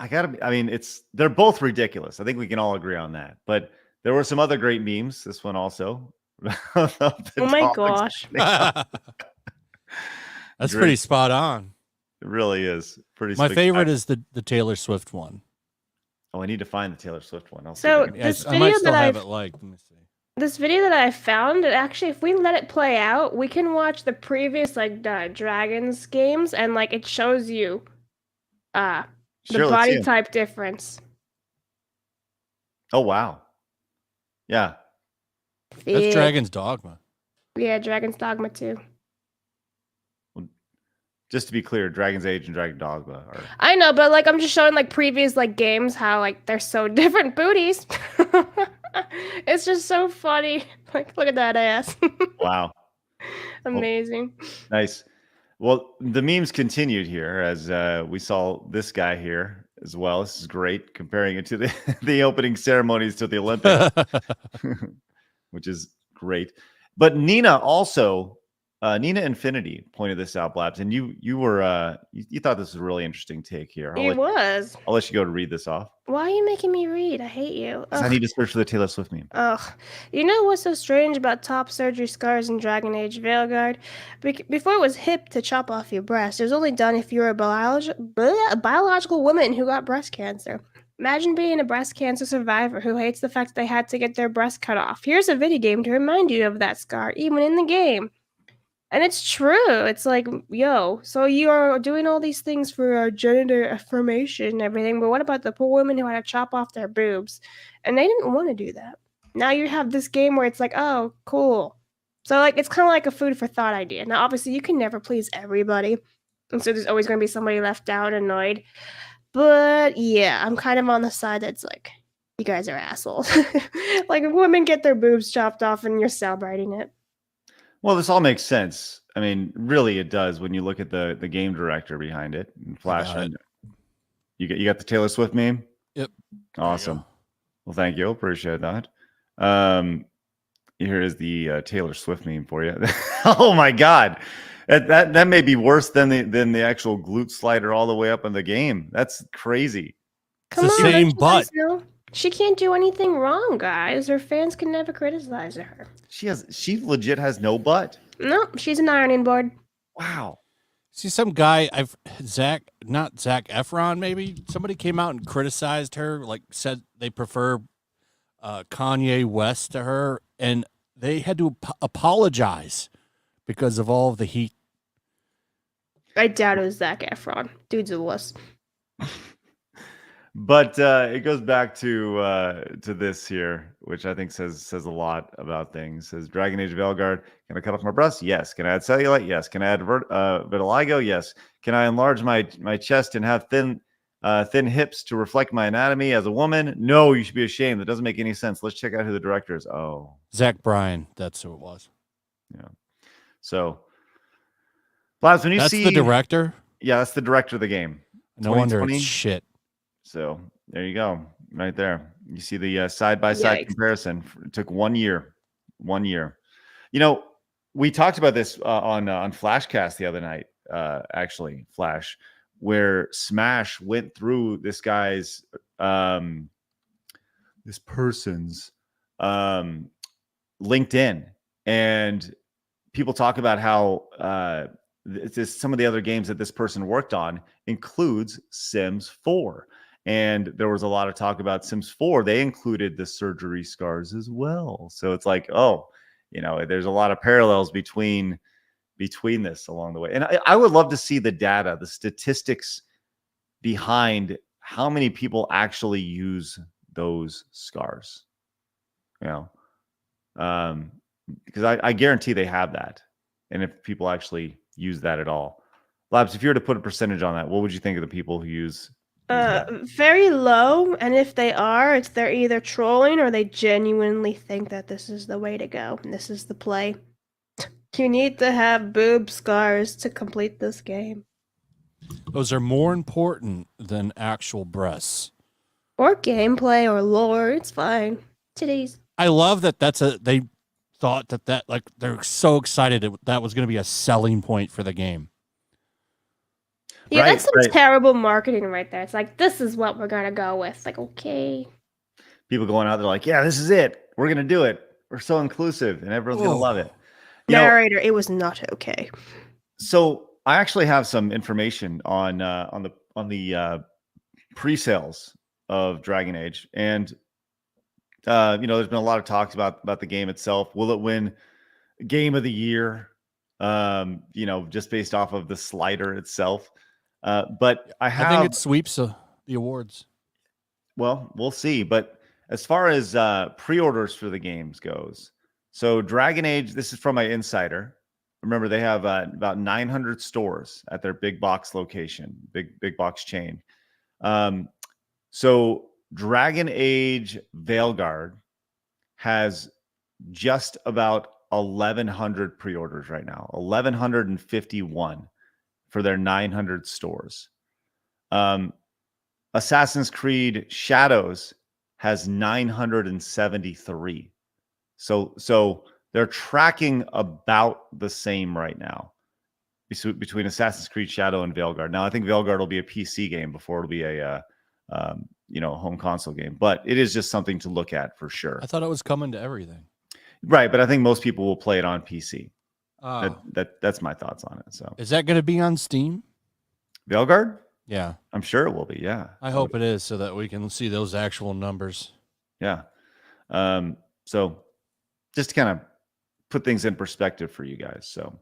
They're both ridiculous. I think we can all agree on that. But there were some other great memes. This one also.
Oh my gosh.
That's pretty spot on.
It really is.
My favorite is the Taylor Swift one.
Oh, I need to find the Taylor Swift one.
I might still have it liked. Let me see.
This video that I found, actually, if we let it play out, we can watch the previous Dragons games, and like it shows you the body type difference.
Oh wow. Yeah.
That's Dragon's Dogma.
Yeah, Dragon's Dogma too.
Just to be clear, Dragon's Age and Dragon Dogma are...
I know, but like I'm just showing like previous like games how like they're so different booties. It's just so funny. Like, look at that ass.
Wow.
Amazing.
Nice. Well, the memes continued here as we saw this guy here as well. This is great, comparing it to the opening ceremonies to the Olympics, which is great. But Nina also, Nina Infinity pointed this out, Blabs, and you thought this was a really interesting take here. I'll let you go to read this off.
Why are you making me read? I hate you.
I need to search for the Taylor Swift meme.
Ugh. You know what's so strange about top surgery scars in Dragon Age Veilguard? Before it was hip to chop off your breast, it was only done if you were a biological woman who got breast cancer. Imagine being a breast cancer survivor who hates the fact that they had to get their breast cut off. Here's a video game to remind you of that scar, even in the game. And it's true. It's like, yo, so you are doing all these things for gender affirmation and everything, but what about the poor women who had to chop off their boobs? And they didn't want to do that. Now you have this game where it's like, oh, cool. So like it's kind of like a food for thought idea. Now, obviously, you can never please everybody. And so there's always going to be somebody left out, annoyed. But yeah, I'm kind of on the side that's like, you guys are assholes. Like women get their boobs chopped off and you're celebrating it.
Well, this all makes sense. I mean, really, it does when you look at the game director behind it and Flash. You got the Taylor Swift meme?
Yep.
Awesome. Well, thank you. Appreciate that. Here is the Taylor Swift meme for you. Oh my God. That may be worse than the actual glute slider all the way up in the game. That's crazy.
Come
the
on,
same
don't you guys
butt.
know? She can't do anything wrong, guys. Her fans can never criticize her.
She legit has no butt.
No, she's an ironing board.
Wow.
See, some guy, not Zac Efron, maybe somebody came out and criticized her, like said they prefer Kanye West to her, and they had to apologize because of all of the heat.
I doubt it was Zac Efron. Dude's a wuss.
But it goes back to this here, which I think says a lot about things. It says Dragon Age Veilguard. Can I cut off my breasts? Yes. Can I add cellulite? Yes. Can I add vitiligo? Yes. Can I enlarge my chest and have thin hips to reflect my anatomy as a woman? No, you should be ashamed. That doesn't make any sense. Let's check out who the director is. Oh,
Zach Bryan. That's who it was.
yeah. So, Blabs, when you
That's
see
the director?
Yeah, that's the director of the game.
No wonder it's shit.
So there you go, right there. You see the side-by-side comparison. It took 1 year. 1 year. You know, we talked about this on Flashcast the other night, actually, Flash, where Smash went through this guy's, this person's LinkedIn, and people talk about how some of the other games that this person worked on includes Sims 4. And there was a lot of talk about Sims 4. They included the surgery scars as well. So it's like, oh, you know, there's a lot of parallels between this along the way. And I would love to see the data, the statistics behind how many people actually use those scars. You know, because I guarantee they have that. And if people actually use that at all. Labs, if you were to put a percentage on that, what would you think of the people who use
very low, and if they are, they're either trolling or they genuinely think that this is the way to go and this is the play. You need to have boob scars to complete this game.
Those are more important than actual breasts.
Or gameplay or lore, it's fine. Titties.
I love that they thought that like they're so excited that was going to be a selling point for the game.
Yeah, that's some terrible marketing right there. It's like, this is what we're going to go with. Like, okay.
People going out there like, yeah, this is it. We're going to do it. We're so inclusive and everyone's going to love it.
Narrator, it was not okay.
So I actually have some information on the pre-sales of Dragon Age. And, you know, there's been a lot of talks about the game itself. Will it win Game of the Year? You know, just based off of the slider itself. But I
think it sweeps the awards.
Well, we'll see. But as far as pre-orders for the games goes, so Dragon Age, this is from my insider. Remember, they have about 900 stores at their big box location, big box chain. So Dragon Age Veilguard has just about 1,100 pre-orders right now, 1,151 for their 900 stores. Assassin's Creed Shadows has 973. So they're tracking about the same right now between Assassin's Creed Shadow and Veilguard. Now, I think Veilguard will be a PC game before it'll be a you know, home console game, but it is just something to look at for sure.
I thought it was coming to everything.
Right, but I think most people will play it on PC.
Oh.
That's my thoughts on it. So,
is that going to be on Steam?
Veilguard?
Yeah,
I'm sure it will be. Yeah,
I hope it is, so that we can see those actual numbers.
Yeah. So, just to kind of put things in perspective for you guys. So,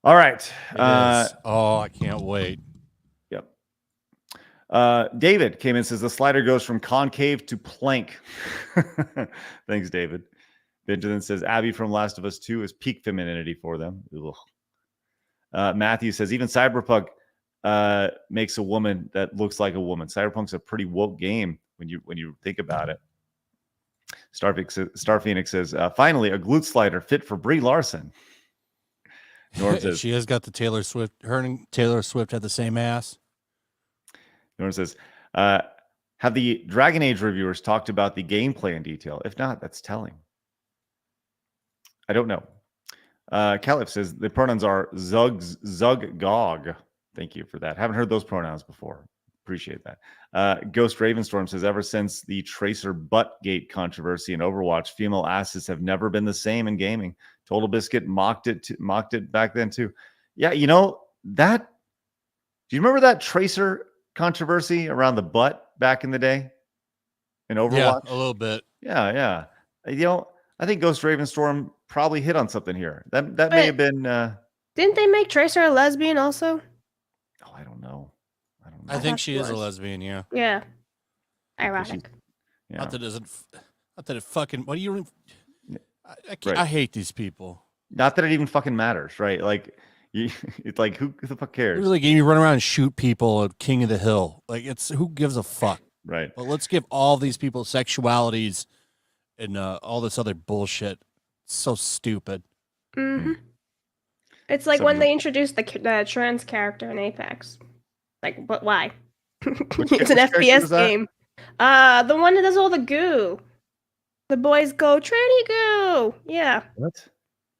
all right.
Oh, I can't wait.
Yep. David came in and says the slider goes from concave to plank. Thanks, David. Benjamin says Abby from Last of Us 2 is peak femininity for them. Matthew says even Cyberpunk makes a woman that looks like a woman. Cyberpunk's a pretty woke game when you think about it. Star Phoenix says finally a glute slider fit for Brie Larson. Norm says
she has got the Taylor Swift. Her and Taylor Swift had the same ass.
Norman says, have the Dragon Age reviewers talked about the gameplay in detail? If not, that's telling. I don't know. Caliph says the pronouns are Zug, Gog. Thank you for that. Haven't heard those pronouns before. Appreciate that. Ghost Ravenstorm says, ever since the Tracer Buttgate controversy in Overwatch, female asses have never been the same in gaming. Total Biscuit mocked it back then too. Yeah, you know that. Do you remember that Tracer controversy around the butt back in the day in Overwatch?
Yeah, a little bit.
Yeah. You know, I think Ghost Ravenstorm probably hit on something here. That may have been.
Didn't they make Tracer a lesbian also?
Oh, I don't know.
I think she is a lesbian. Yeah.
Yeah. Ironic.
Yeah.
Not that it fucking. What do you?
Right.
I hate these people.
Not that it even fucking matters, right? Like, it's like who the fuck cares?
Really, game you run around and shoot people at King of the Hill. Like, it's who gives a fuck,
right?
But let's give all these people sexualities and all this other bullshit. It's so stupid.
Mm-hmm. It's like when they introduced the trans character in Apex. Like, but why? It's an FPS game. The one that does all the goo. The boys go tranny goo. Yeah.
What?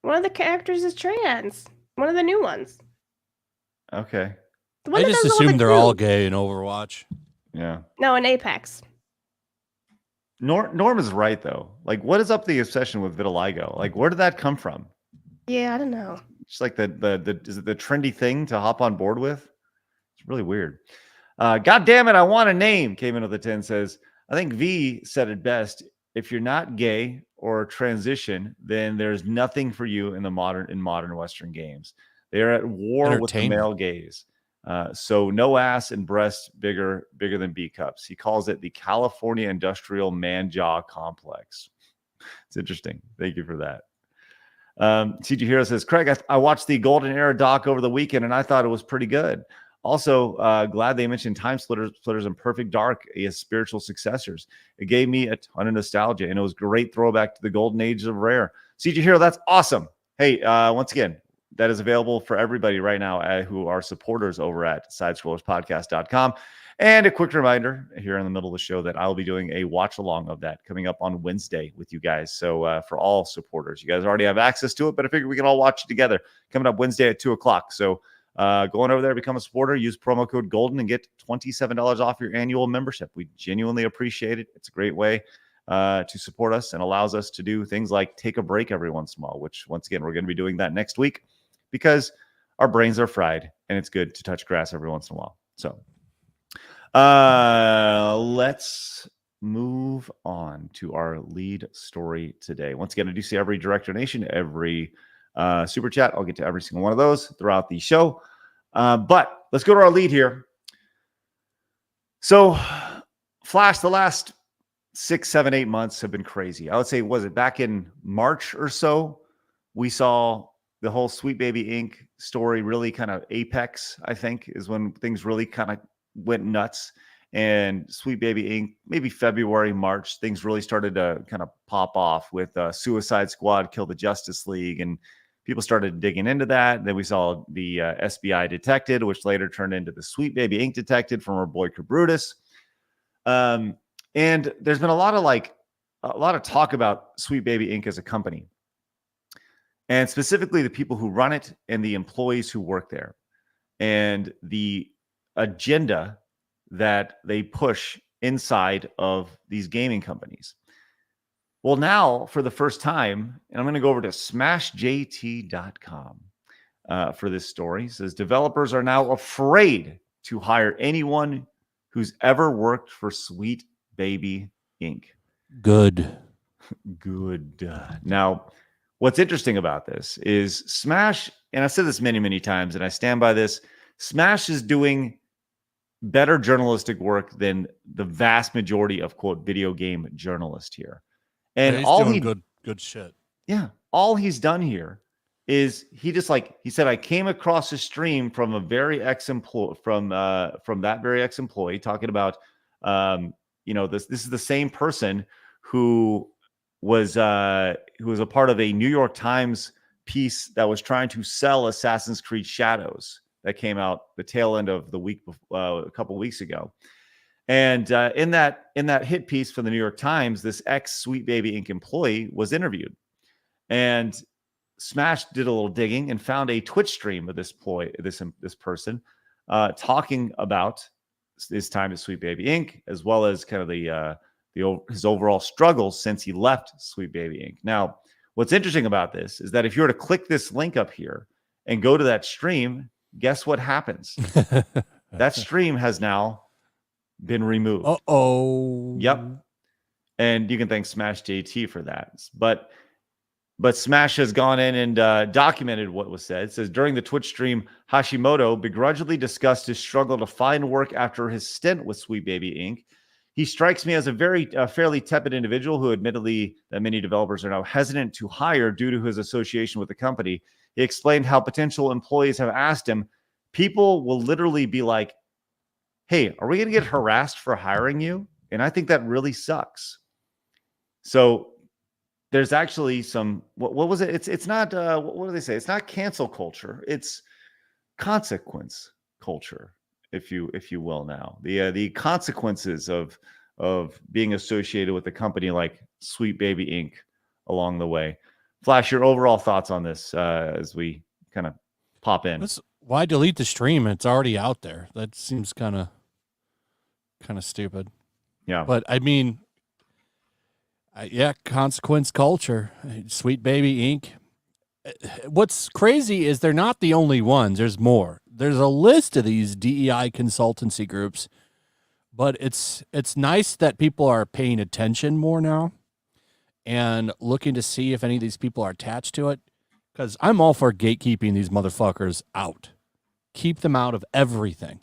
One of the characters is trans. One of the new ones.
Okay.
I just assume they're all gay in Overwatch.
Yeah.
No, in Apex.
Norm is right though. Like, what is up the obsession with vitiligo? Like, where did that come from?
Yeah, I don't know.
It's like the is it the trendy thing to hop on board with? It's really weird. God damn it, I want a name. Came into the 10 says, I think V said it best. If you're not gay or transition, then there's nothing for you in modern Western games. They are at war with the male gaze. So no ass and breasts bigger than B cups. He calls it the California Industrial Man Jaw Complex. It's interesting. Thank you for that. CG Hero says, Craig, I watched the Golden Era doc over the weekend and I thought it was pretty good. Also, glad they mentioned Time Splitters and Perfect Dark as spiritual successors. It gave me a ton of nostalgia, and it was a great throwback to the golden age of Rare. CG Hero, that's awesome. Hey, once again, that is available for everybody right now who are supporters over at sidescrollerspodcast.com. And a quick reminder here in the middle of the show that I'll be doing a watch-along of that coming up on Wednesday with you guys. So for all supporters, you guys already have access to it, but I figure we can all watch it together coming up Wednesday at 2 o'clock. So go on over there, become a supporter, use promo code GOLDEN and get $27 off your annual membership. We genuinely appreciate it. It's a great way to support us and allows us to do things like take a break every once in a while, which once again, we're going to be doing that next week because our brains are fried and it's good to touch grass every once in a while. So let's move on to our lead story today. Once again, I do see every direct donation, every super chat. I'll get to every single one of those throughout the show. But let's go to our lead here. So Flash, the last 6, 7, 8 months have been crazy. I would say, was it back in March or so? We saw the whole Sweet Baby Inc. story really kind of apex, I think, is when things really kind of went nuts. And Sweet Baby Inc., maybe February, March, things really started to kind of pop off with Suicide Squad, Kill the Justice League, and people started digging into that. Then we saw the SBI Detected, which later turned into the Sweet Baby Inc. Detected from our boy Cabrutus. And there's been a lot of talk about Sweet Baby Inc. as a company, and specifically the people who run it and the employees who work there, and the agenda that they push inside of these gaming companies. Well, now for the first time, and I'm going to go over to smashjt.com for this story. It says developers are now afraid to hire anyone who's ever worked for Sweet Baby Inc.
Good.
Now, what's interesting about this is Smash, and I've said this many, many times, and I stand by this, Smash is doing better journalistic work than the vast majority of, quote, video game journalists here. And
he's
all
doing good shit.
Yeah. All he's done here is he said, I came across a stream from a very ex-employee from that very ex-employee talking about, this is the same person who was a part of a New York Times piece that was trying to sell Assassin's Creed Shadows that came out the tail end of the week, a couple weeks ago. And in that hit piece for the New York Times, this ex-Sweet Baby Inc. employee was interviewed. And Smash did a little digging and found a Twitch stream of this person talking about his time at Sweet Baby Inc., as well as kind of his overall struggles since he left Sweet Baby Inc. Now, what's interesting about this is that if you were to click this link up here and go to that stream, guess what happens? That stream has now been removed.
Uh-oh.
Yep. And you can thank Smash JT for that. But Smash has gone in and documented what was said. It says, during the Twitch stream, Hashimoto begrudgingly discussed his struggle to find work after his stint with Sweet Baby Inc. He strikes me as a fairly tepid individual who admittedly that many developers are now hesitant to hire due to his association with the company. He explained how potential employees have asked him, people will literally be like, hey, are we going to get harassed for hiring you? And I think that really sucks. So there's actually some, what was it? It's not, what do they say? It's not cancel culture. It's consequence culture, if you will now. The consequences of being associated with a company like Sweet Baby Inc. along the way. Flash, your overall thoughts on this as we kind of pop in.
Why delete the stream? It's already out there. That seems kind of stupid.
Yeah.
But I mean, yeah, consequence culture. Sweet Baby Inc. What's crazy is they're not the only ones. There's more. There's a list of these DEI consultancy groups, but it's nice that people are paying attention more now and looking to see if any of these people are attached to it, because I'm all for gatekeeping these motherfuckers out. Keep them out of everything.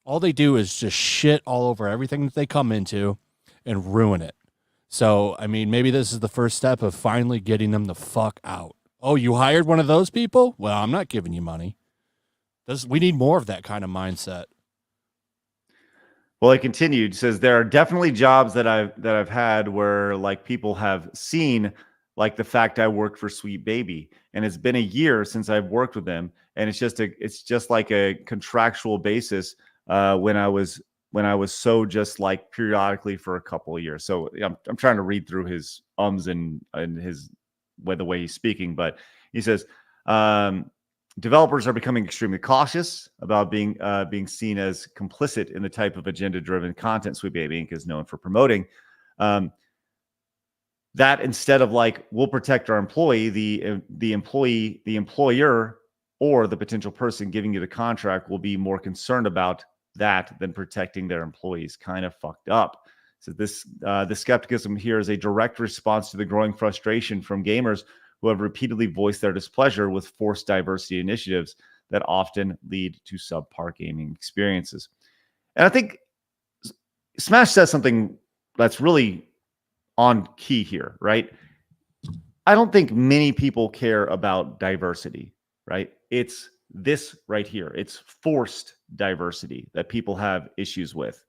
All they do is just shit all over everything that they come into and ruin it. So, I mean, maybe this is the first step of finally getting them the fuck out. Oh, you hired one of those people? Well, I'm not giving you money. We need more of that kind of mindset.
Well, it continued, says there are definitely jobs that I've had where like people have seen like the fact I worked for Sweet Baby, and it's been a year since I've worked with them, and it's just like a contractual basis when I was so just like periodically for a couple of years. So I'm trying to read through his ums and his the way he's speaking, but he says developers are becoming extremely cautious about being seen as complicit in the type of agenda-driven content Sweet Baby Inc. is known for promoting. That instead of like, we'll protect our employee, the employee, the employer, or the potential person giving you the contract will be more concerned about that than protecting their employees. Kind of fucked up. So the skepticism here is a direct response to the growing frustration from gamers who have repeatedly voiced their displeasure with forced diversity initiatives that often lead to subpar gaming experiences. And I think Smash says something that's really on key here, right? I don't think many people care about diversity, right? It's this right here. It's forced diversity that people have issues with.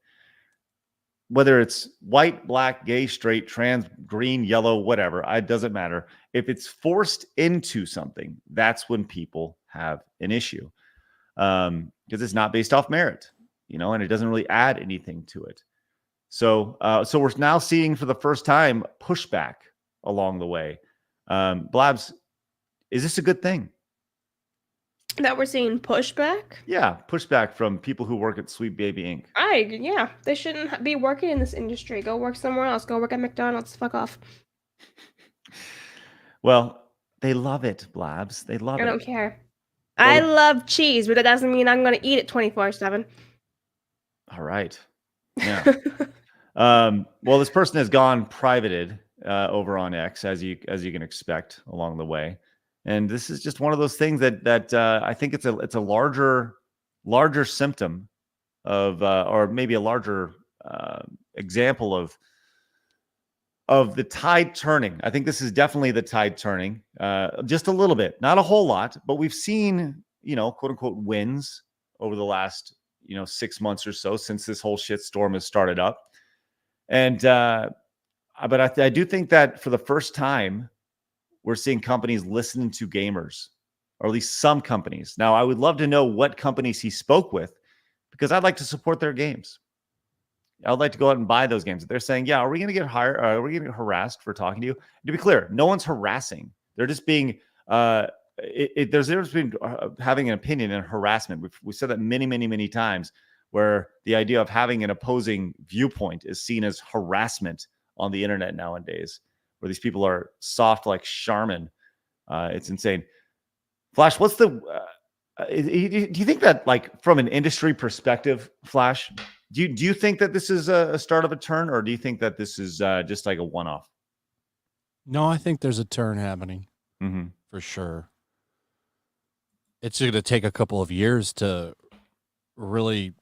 Whether it's white, black, gay, straight, trans, green, yellow, whatever, it doesn't matter. If it's forced into something, that's when people have an issue. Because it's not based off merit, and it doesn't really add anything to it. So we're now seeing for the first time pushback along the way. Blabs, is this a good thing?
That we're seeing pushback?
Yeah, pushback from people who work at Sweet Baby Inc.
Yeah, they shouldn't be working in this industry. Go work somewhere else. Go work at McDonald's. Fuck off.
Well, they love it, Blabs. They love it.
I don't care. I love cheese, but that doesn't mean I'm going to eat it 24/7.
All right. Yeah. Well, this person has gone privated over on X, as you can expect along the way. And this is just one of those things that I think it's a larger symptom of, or maybe a larger example of the tide turning. I think this is definitely the tide turning, just a little bit, not a whole lot, but we've seen, quote unquote wins over the last, 6 months or so since this whole shitstorm has started up. And, but I do think that for the first time, we're seeing companies listening to gamers or at least some companies. Now, I would love to know what companies he spoke with, because I'd like to support their games. I would like to go out and buy those games. If they're saying, yeah, are we going to get hired? Are we going to get harassed for talking to you? To be clear, no one's harassing. They're just being, there's a difference between having an opinion and harassment. We've said that many, many, many times, where the idea of having an opposing viewpoint is seen as harassment on the internet nowadays, where these people are soft like Charmin. It's insane. Flash, what's the, do you think that, like, from an industry perspective, Flash, do you think that this is a start of a turn, or do you think that this is just like a one-off?
No, I think there's a turn happening for sure. It's going to take a couple of years to really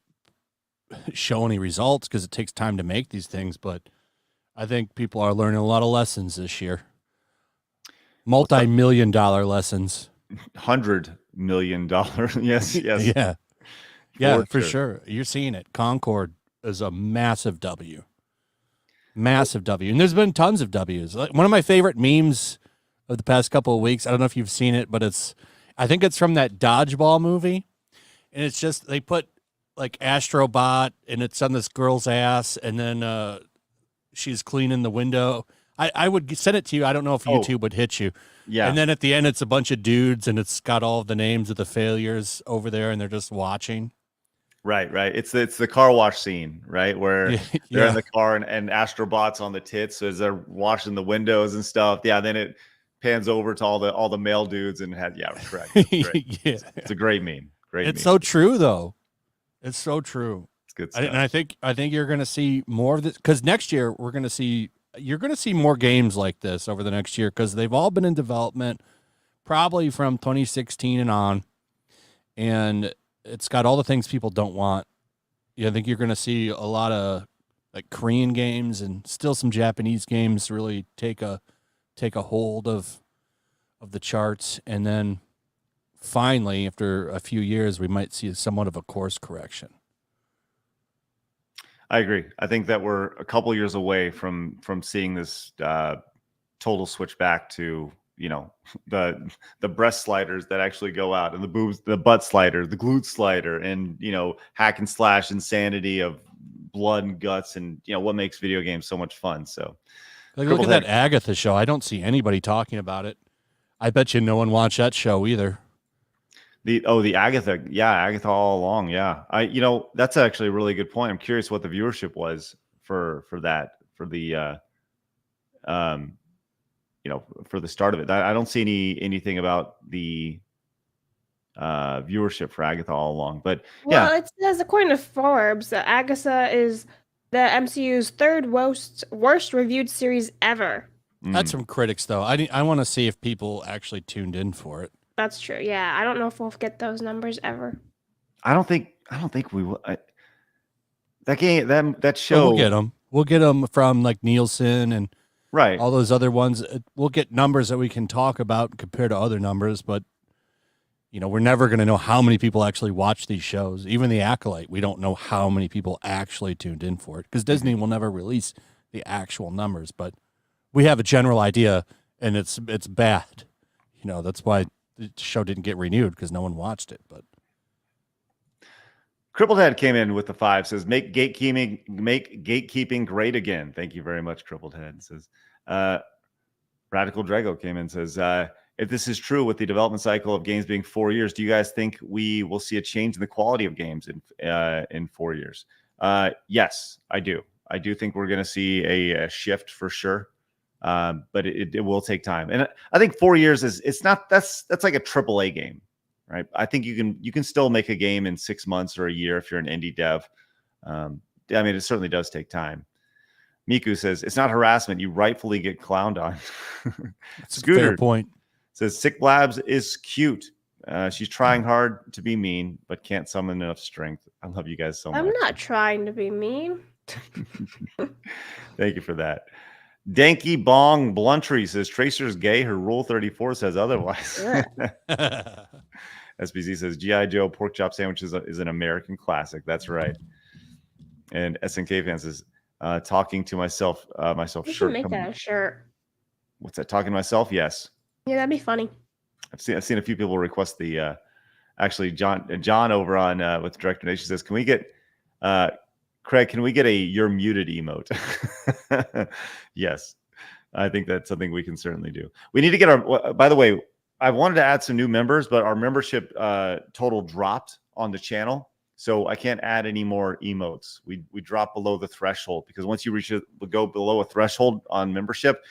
show any results, because it takes time to make these things. But I think people are learning a lot of lessons this year. Multi-million-dollar lessons.
$100 million. Yes.
Yeah, for sure. You're seeing it. Concord is a massive W. Massive W. And there's been tons of W's. Like, one of my favorite memes of the past couple of weeks, I don't know if you've seen it, but I think it's from that Dodgeball movie. And it's just, they put like Astrobot, and it's on this girl's ass, and then she's cleaning the window. I would send it to you. I don't know if YouTube would hit you.
Yeah.
And then at the end, it's a bunch of dudes, and it's got all of the names of the failures over there, and they're just watching.
Right. It's the car wash scene, right? Where they're in the car and Astrobot's on the tits as they're washing the windows and stuff. Yeah. Then it pans over to all the male dudes and correct. Great. It's a great meme.
It's so true, though. It's so true.
It's good stuff.
And I think you're going to see more of this, because next year you're going to see more games like this over the next year, because they've all been in development probably from 2016 and on, and it's got all the things people don't want. I think you're going to see a lot of like Korean games and still some Japanese games really take a hold of the charts, and then finally, after a few years, we might see somewhat of a course correction.
I agree. I think that we're a couple years away from seeing this total switch back to, the breast sliders that actually go out, and the boobs, the butt slider, the glute slider, and hack and slash insanity of blood and guts, and what makes video games so much fun. So,
like, look at that Agatha show. I don't see anybody talking about it. I bet you no one watched that show either.
The Agatha, Agatha all along, that's actually a really good point. I'm curious what the viewership was for that, for the for the start of it. I don't see anything about the viewership for Agatha all along, but
it says, according to Forbes, that Agatha is the MCU's third worst reviewed series ever.
That's from critics, though. I want to see if people actually tuned in for it.
That's true. Yeah, I don't know if we'll get those numbers ever.
I don't think we will. That game, that show.
We'll get them. We'll get them from like Nielsen and all those other ones. We'll get numbers that we can talk about compared to other numbers, but we're never going to know how many people actually watch these shows. Even The Acolyte, we don't know how many people actually tuned in for it, because Disney will never release the actual numbers, but we have a general idea, and it's bad. That's why the show didn't get renewed, because no one watched it. But
Crippled Head came in with the 5, says make gatekeeping great again. Thank you very much, Crippled Head. Says Radical Drago came in, says if this is true with the development cycle of games being 4 years, do you guys think we will see a change in the quality of games in 4 years? Yes, I do. I do think we're going to see a shift for sure. But it will take time, and I think 4 years that's like a AAA game, right? I think you can still make a game in 6 months or a year if you're an indie dev. It certainly does take time. Miku says it's not harassment; you rightfully get clowned on.
That's a fair point.
Says Sick Blabs is cute. She's trying hard to be mean, but can't summon enough strength. I love you guys so much.
I'm not trying to be mean.
Thank you for that. Danky Bong Bluntry says Tracer's gay. Her Rule 34 says otherwise. SBZ says G.I. Joe pork chop sandwich is an American classic. That's right. And SNK fan says talking to myself
You should make that a shirt.
What's that? Talking to myself? Yes.
Yeah, that'd be funny.
I've seen a few people request the actually John over on with Director Nation says, can we get Craig, can we get a you're muted emote? Yes. I think that's something we can certainly do. We need to get our, by the way, I wanted to add some new members, but our membership total dropped on the channel. So I can't add any more emotes. We drop below the threshold because once you go below a threshold on membership,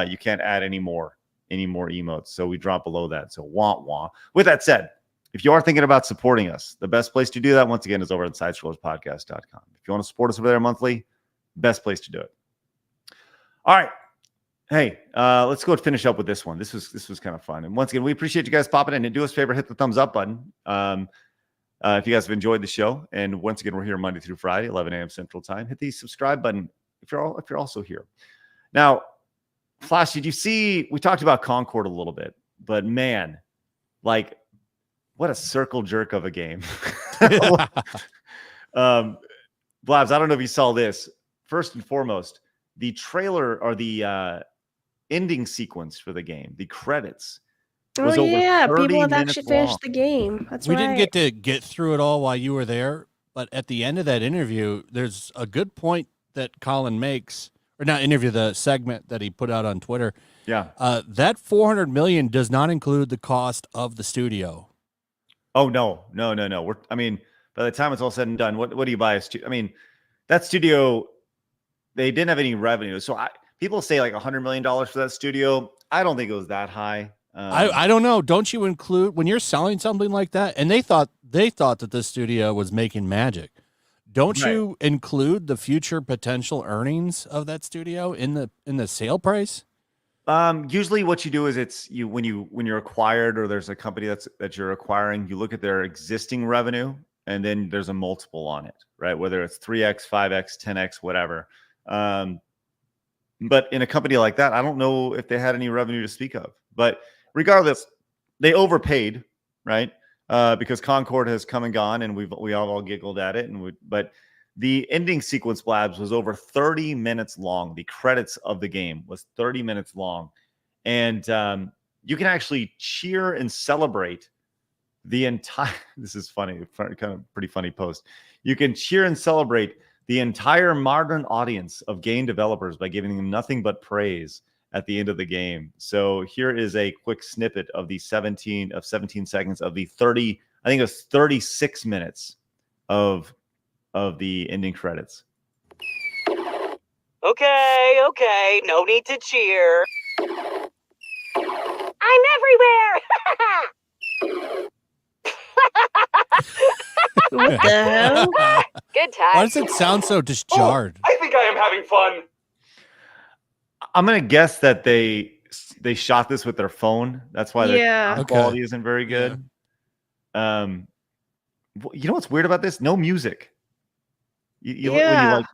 you can't add any more emotes. So we drop below that. So wah. With that said, if you are thinking about supporting us, the best place to do that, once again, is over at sidescrollerspodcast.com. If you want to support us over there monthly, best place to do it. All right. Hey, let's go finish up with this one. This was kind of fun. And once again, we appreciate you guys popping in. And do us a favor, hit the thumbs up button. If you guys have enjoyed the show. And once again, we're here Monday through Friday, 11 a.m. Central Time. Hit the subscribe button if you're also here. Now, Flash, did you see, we talked about Concord a little bit, but man, like, what a circle jerk of a game. Blabs, I don't know if you saw this. First and foremost, the trailer or the ending sequence for the game, the credits. Was over 30
people have
minutes
actually finished
long.
the game. That's
We
right.
didn't get to get through it all while you were there, but at the end of that interview, there's a good point that Colin makes, or not interview, the segment that he put out on Twitter.
Yeah.
That $400 million does not include the cost of the studio.
Oh no. I mean, by the time it's all said and done, what do you buy a studio? I mean, that studio, they didn't have any revenue. So people say like $100 million for that studio. I don't think it was that high.
I don't know. Don't you include when you're selling something like that? And they thought that this studio was making magic. Don't you include the future potential earnings of that studio in the sale price?
Usually what you do is when you're acquired or there's a company that you're acquiring, you look at their existing revenue and then there's a multiple on it, right? Whether it's 3x, 5x, 10x, whatever. But in a company like that, I don't know if they had any revenue to speak of. But regardless, they overpaid, right? Because Concord has come and gone, and we all giggled at it. But the ending sequence, Blabs, was over 30 minutes long. The credits of the game was 30 minutes long, and you can actually cheer and celebrate the entire. This is funny, kind of pretty funny post. You can cheer and celebrate the entire modern audience of game developers by giving them nothing but praise at the end of the game. So here is a quick snippet of the 17 seconds of the 30, I think it was 36 minutes of the ending credits.
Okay, no need to cheer.
I'm everywhere!
What the hell?
Good time.
Why does it sound so disjarred?
I think I am having fun.
I'm gonna guess that they shot this with their phone. That's why the quality isn't very good. Yeah. You know what's weird about this? No music. When you like,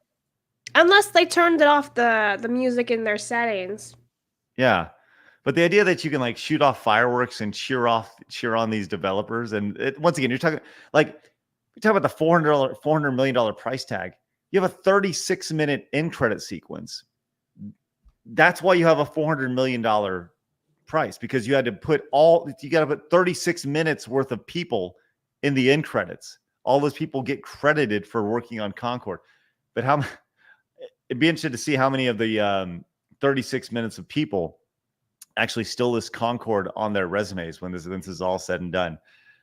unless they turned it off the music in their settings.
Yeah, but the idea that you can like shoot off fireworks and cheer on these developers, and once again, you're talking about the $400 million price tag. You have a 36-minute end credit sequence. That's why you have a $400 million price, because you had to put 36 minutes worth of people in the end credits. All those people get credited for working on Concord. But it'd be interesting to see how many of the 36 minutes of people actually still list Concord on their resumes when this is all said and done.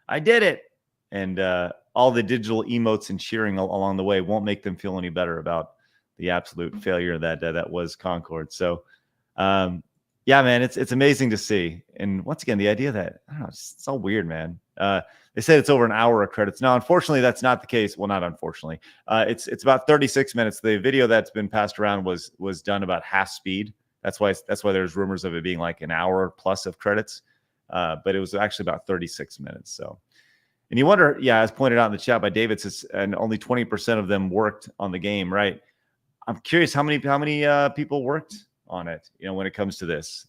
I did it. And all the digital emotes and cheering along the way won't make them feel any better about the absolute failure that was Concord. So, yeah, man, it's amazing to see. And once again, the idea that, I don't know, it's all weird, man. They said it's over an hour of credits. Now, unfortunately, that's not the case. Well, not unfortunately. It's about 36 minutes. The video that's been passed around was done about half speed. That's why there's rumors of it being like an hour plus of credits. But it was actually about 36 minutes. So, and you wonder, yeah, as pointed out in the chat by David, and only 20% of them worked on the game, right? I'm curious how many people worked on it. You know, when it comes to this,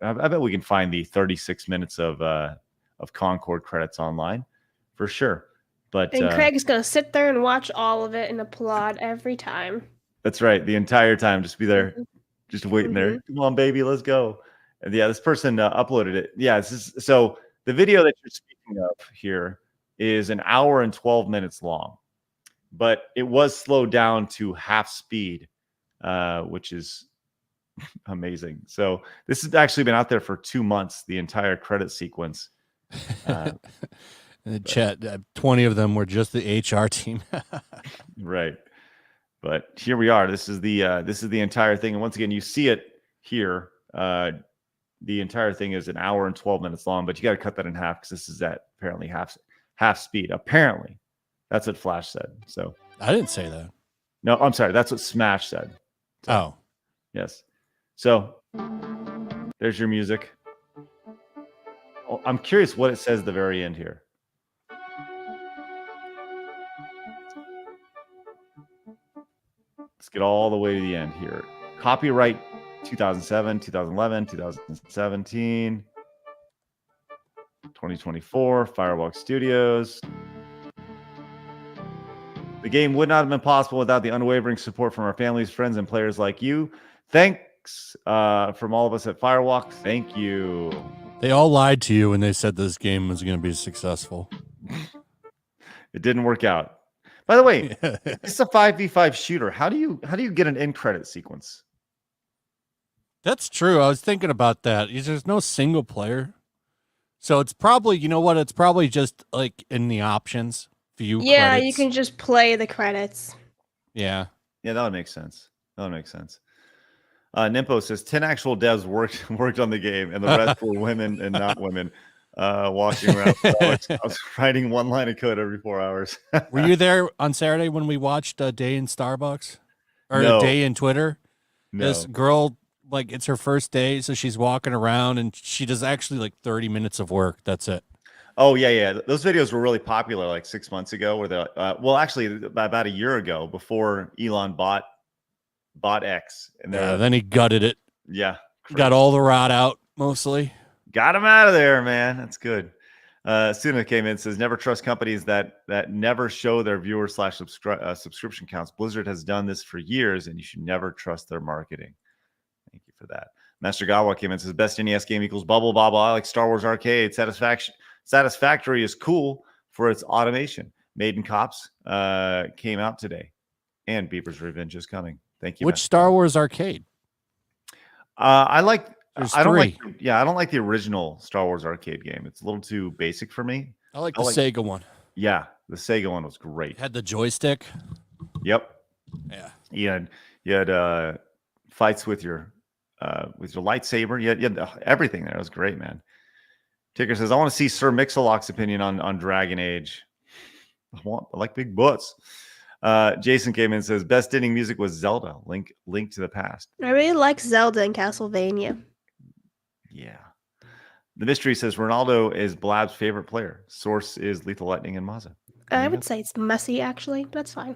I bet we can find the 36 minutes of Concord credits online for sure. But
Craig's gonna sit there and watch all of it and applaud every time.
That's right. The entire time, just be there, just waiting there. Come on, baby, let's go. Yeah, this person uploaded it. Yeah, so the video that you're speaking of here is an hour and 12 minutes long, but it was slowed down to half speed, which is amazing. So this has actually been out there for 2 months, the entire credit sequence.
In the chat, 20 of them were just the HR team.
Right. But here we are. This is the entire thing. And once again, you see it here. The entire thing is an hour and 12 minutes long, but you got to cut that in half because this is at apparently half speed. Apparently, that's what Flash said. So
I didn't say that.
No, I'm sorry. That's what Smash said. So,
oh,
yes. So there's your music. Oh, I'm curious what it says at the very end here. Let's get all the way to the end here. Copyright 2007, 2011, 2017, 2024, Firewalk Studios. The game would not have been possible without the unwavering support from our families, friends, and players like you. Thanks from all of us at Firewalk. Thank you.
they all lied to you when they said this game was going to be successful.
It didn't work out. By the way, it's a 5v5 shooter. How do you get an end credit sequence?
That's true. I was thinking about that. There's no single player. So it's probably, you know what? It's probably just like in the options, view
Yeah,
credits.
you can just play the credits.
Yeah.
Yeah, that would make sense. Nimpo says 10 actual devs worked on the game, and the rest were women and not women walking around. I was writing one line of code every 4 hours.
Were you there on Saturday when we watched a day in Starbucks? Or
No.
a day in Twitter?
No.
This girl, like, it's her first day, so she's walking around, and she does actually like 30 minutes of work. That's it.
Oh, yeah. Those videos were really popular like 6 months ago, where they well, actually about a year ago, before Elon bought X. And
Then he gutted it.
Yeah.
Got all the rot out, mostly.
Got him out of there, man. That's good. Suna came in and says, never trust companies that never show their viewer / subscription counts. Blizzard has done this for years, and you should never trust their marketing. Thank you for that. Master Gawa came in and says, best NES game equals bubble, blah, blah. I like Star Wars Arcade. Satisfactory is cool for its automation. Maiden Cops came out today, and Beaver's Revenge is coming. Thank you.
Which Star Wars Arcade?
I like.
There's
I don't
three.
like. Yeah, I don't like the original Star Wars Arcade game. It's a little too basic for me.
I like the Sega one.
Yeah, the Sega one was great.
Had the joystick.
Yep.
Yeah.
You had fights with your lightsaber. You had everything there. It was great, man. Ticker says, I want to see Sir Mix-a-Lot's opinion on Dragon Age. I like big butts. Jason came in and says, best ending music was Zelda, Link to the Past.
I really like Zelda and Castlevania.
Yeah. The mystery says Ronaldo is Blab's favorite player. Source is Lethal Lightning and Mazza.
I would say it's messy, actually. But that's fine.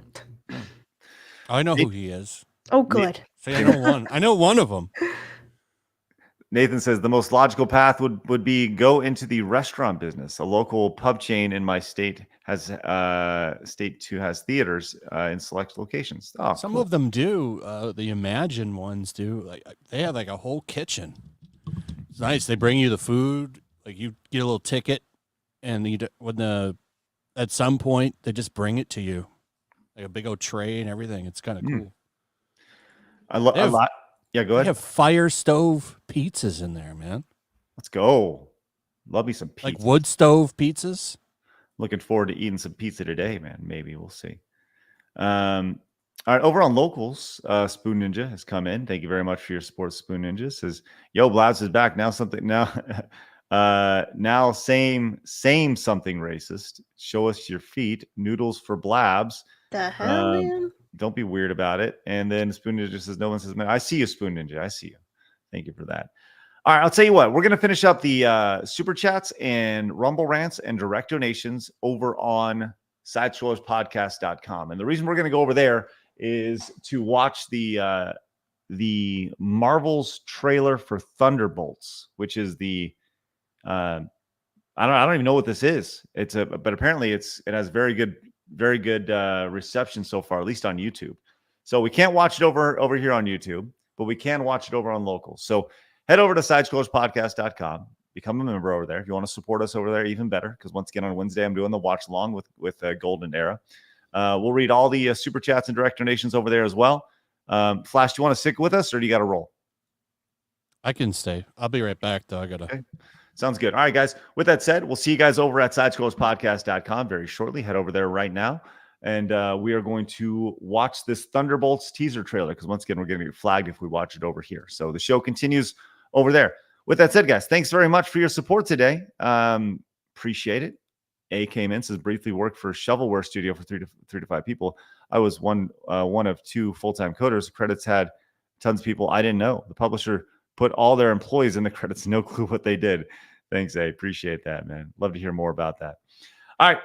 I know who he is.
Oh, good.
See, I know one. I know one of them.
Nathan says the most logical path would be go into the restaurant business. A local pub chain in my state has theaters in select locations. Oh,
Some
cool.
of them do. The Imagine ones do. Like they have like a whole kitchen. It's nice. They bring you the food. Like you get a little ticket, and at some point they just bring it to you, like a big old tray and everything. It's kind of cool.
A lot. Yeah, go ahead.
They have fire stove pizzas in there, man.
Let's go. Love me some pizza.
Like wood stove pizzas.
Looking forward to eating some pizza today, man. Maybe we'll see. All right, over on locals, Spoon Ninja has come in. Thank you very much for your support, Spoon Ninja. Says, yo, Blabs is back. Now same something racist. Show us your feet. Noodles for Blabs.
The hell, man?
Don't be weird about it. And then Spoon Ninja says, no one says, man, I see you, Spoon Ninja. I see you. Thank you for that. All right, I'll tell you what. We're going to finish up the Super Chats and Rumble Rants and direct donations over on SideScrollersPodcast.com. And the reason we're going to go over there is to watch the Marvel's trailer for Thunderbolts, which is the I don't even know what this is. But apparently it has very good reception so far, at least on YouTube. So we can't watch it over here on YouTube, but we can watch it over on local. So head over to sidescrollerspodcast.com. Become a member over there. If you want to support us over there, even better, because once again on Wednesday I'm doing the watch along with Golden Era. We'll read all the super chats and direct donations over there as well. Flash, do you want to stick with us or do you got to roll?
I can stay. I'll be right back, though. I got to.
Okay. Sounds good. All right, guys. With that said, we'll see you guys over at sidescrollerspodcast.com very shortly. Head over there right now. And we are going to watch this Thunderbolts teaser trailer because once again, we're going to get flagged if we watch it over here. So the show continues over there. With that said, guys, thanks very much for your support today. Appreciate it. A came in, says briefly worked for Shovelware Studio for three to five people. I was one of two full-time coders. The credits had tons of people I didn't know. The publisher put all their employees in the credits. No clue what they did. Thanks, A. Appreciate that, man. Love to hear more about that. All right.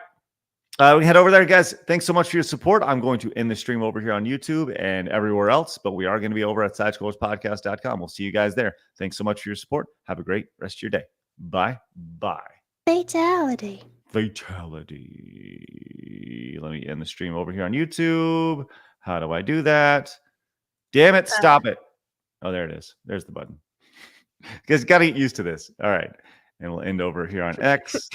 We head over there, guys. Thanks so much for your support. I'm going to end the stream over here on YouTube and everywhere else, but we are going to be over at sidescrollerspodcast.com. We'll see you guys there. Thanks so much for your support. Have a great rest of your day. Bye.
Fatality.
Fatality. Let me end the stream over here on YouTube. How do I do that? Damn it. Stop it. Oh, there it is. There's the button. You guys got to get used to this. All right. And we'll end over here on X.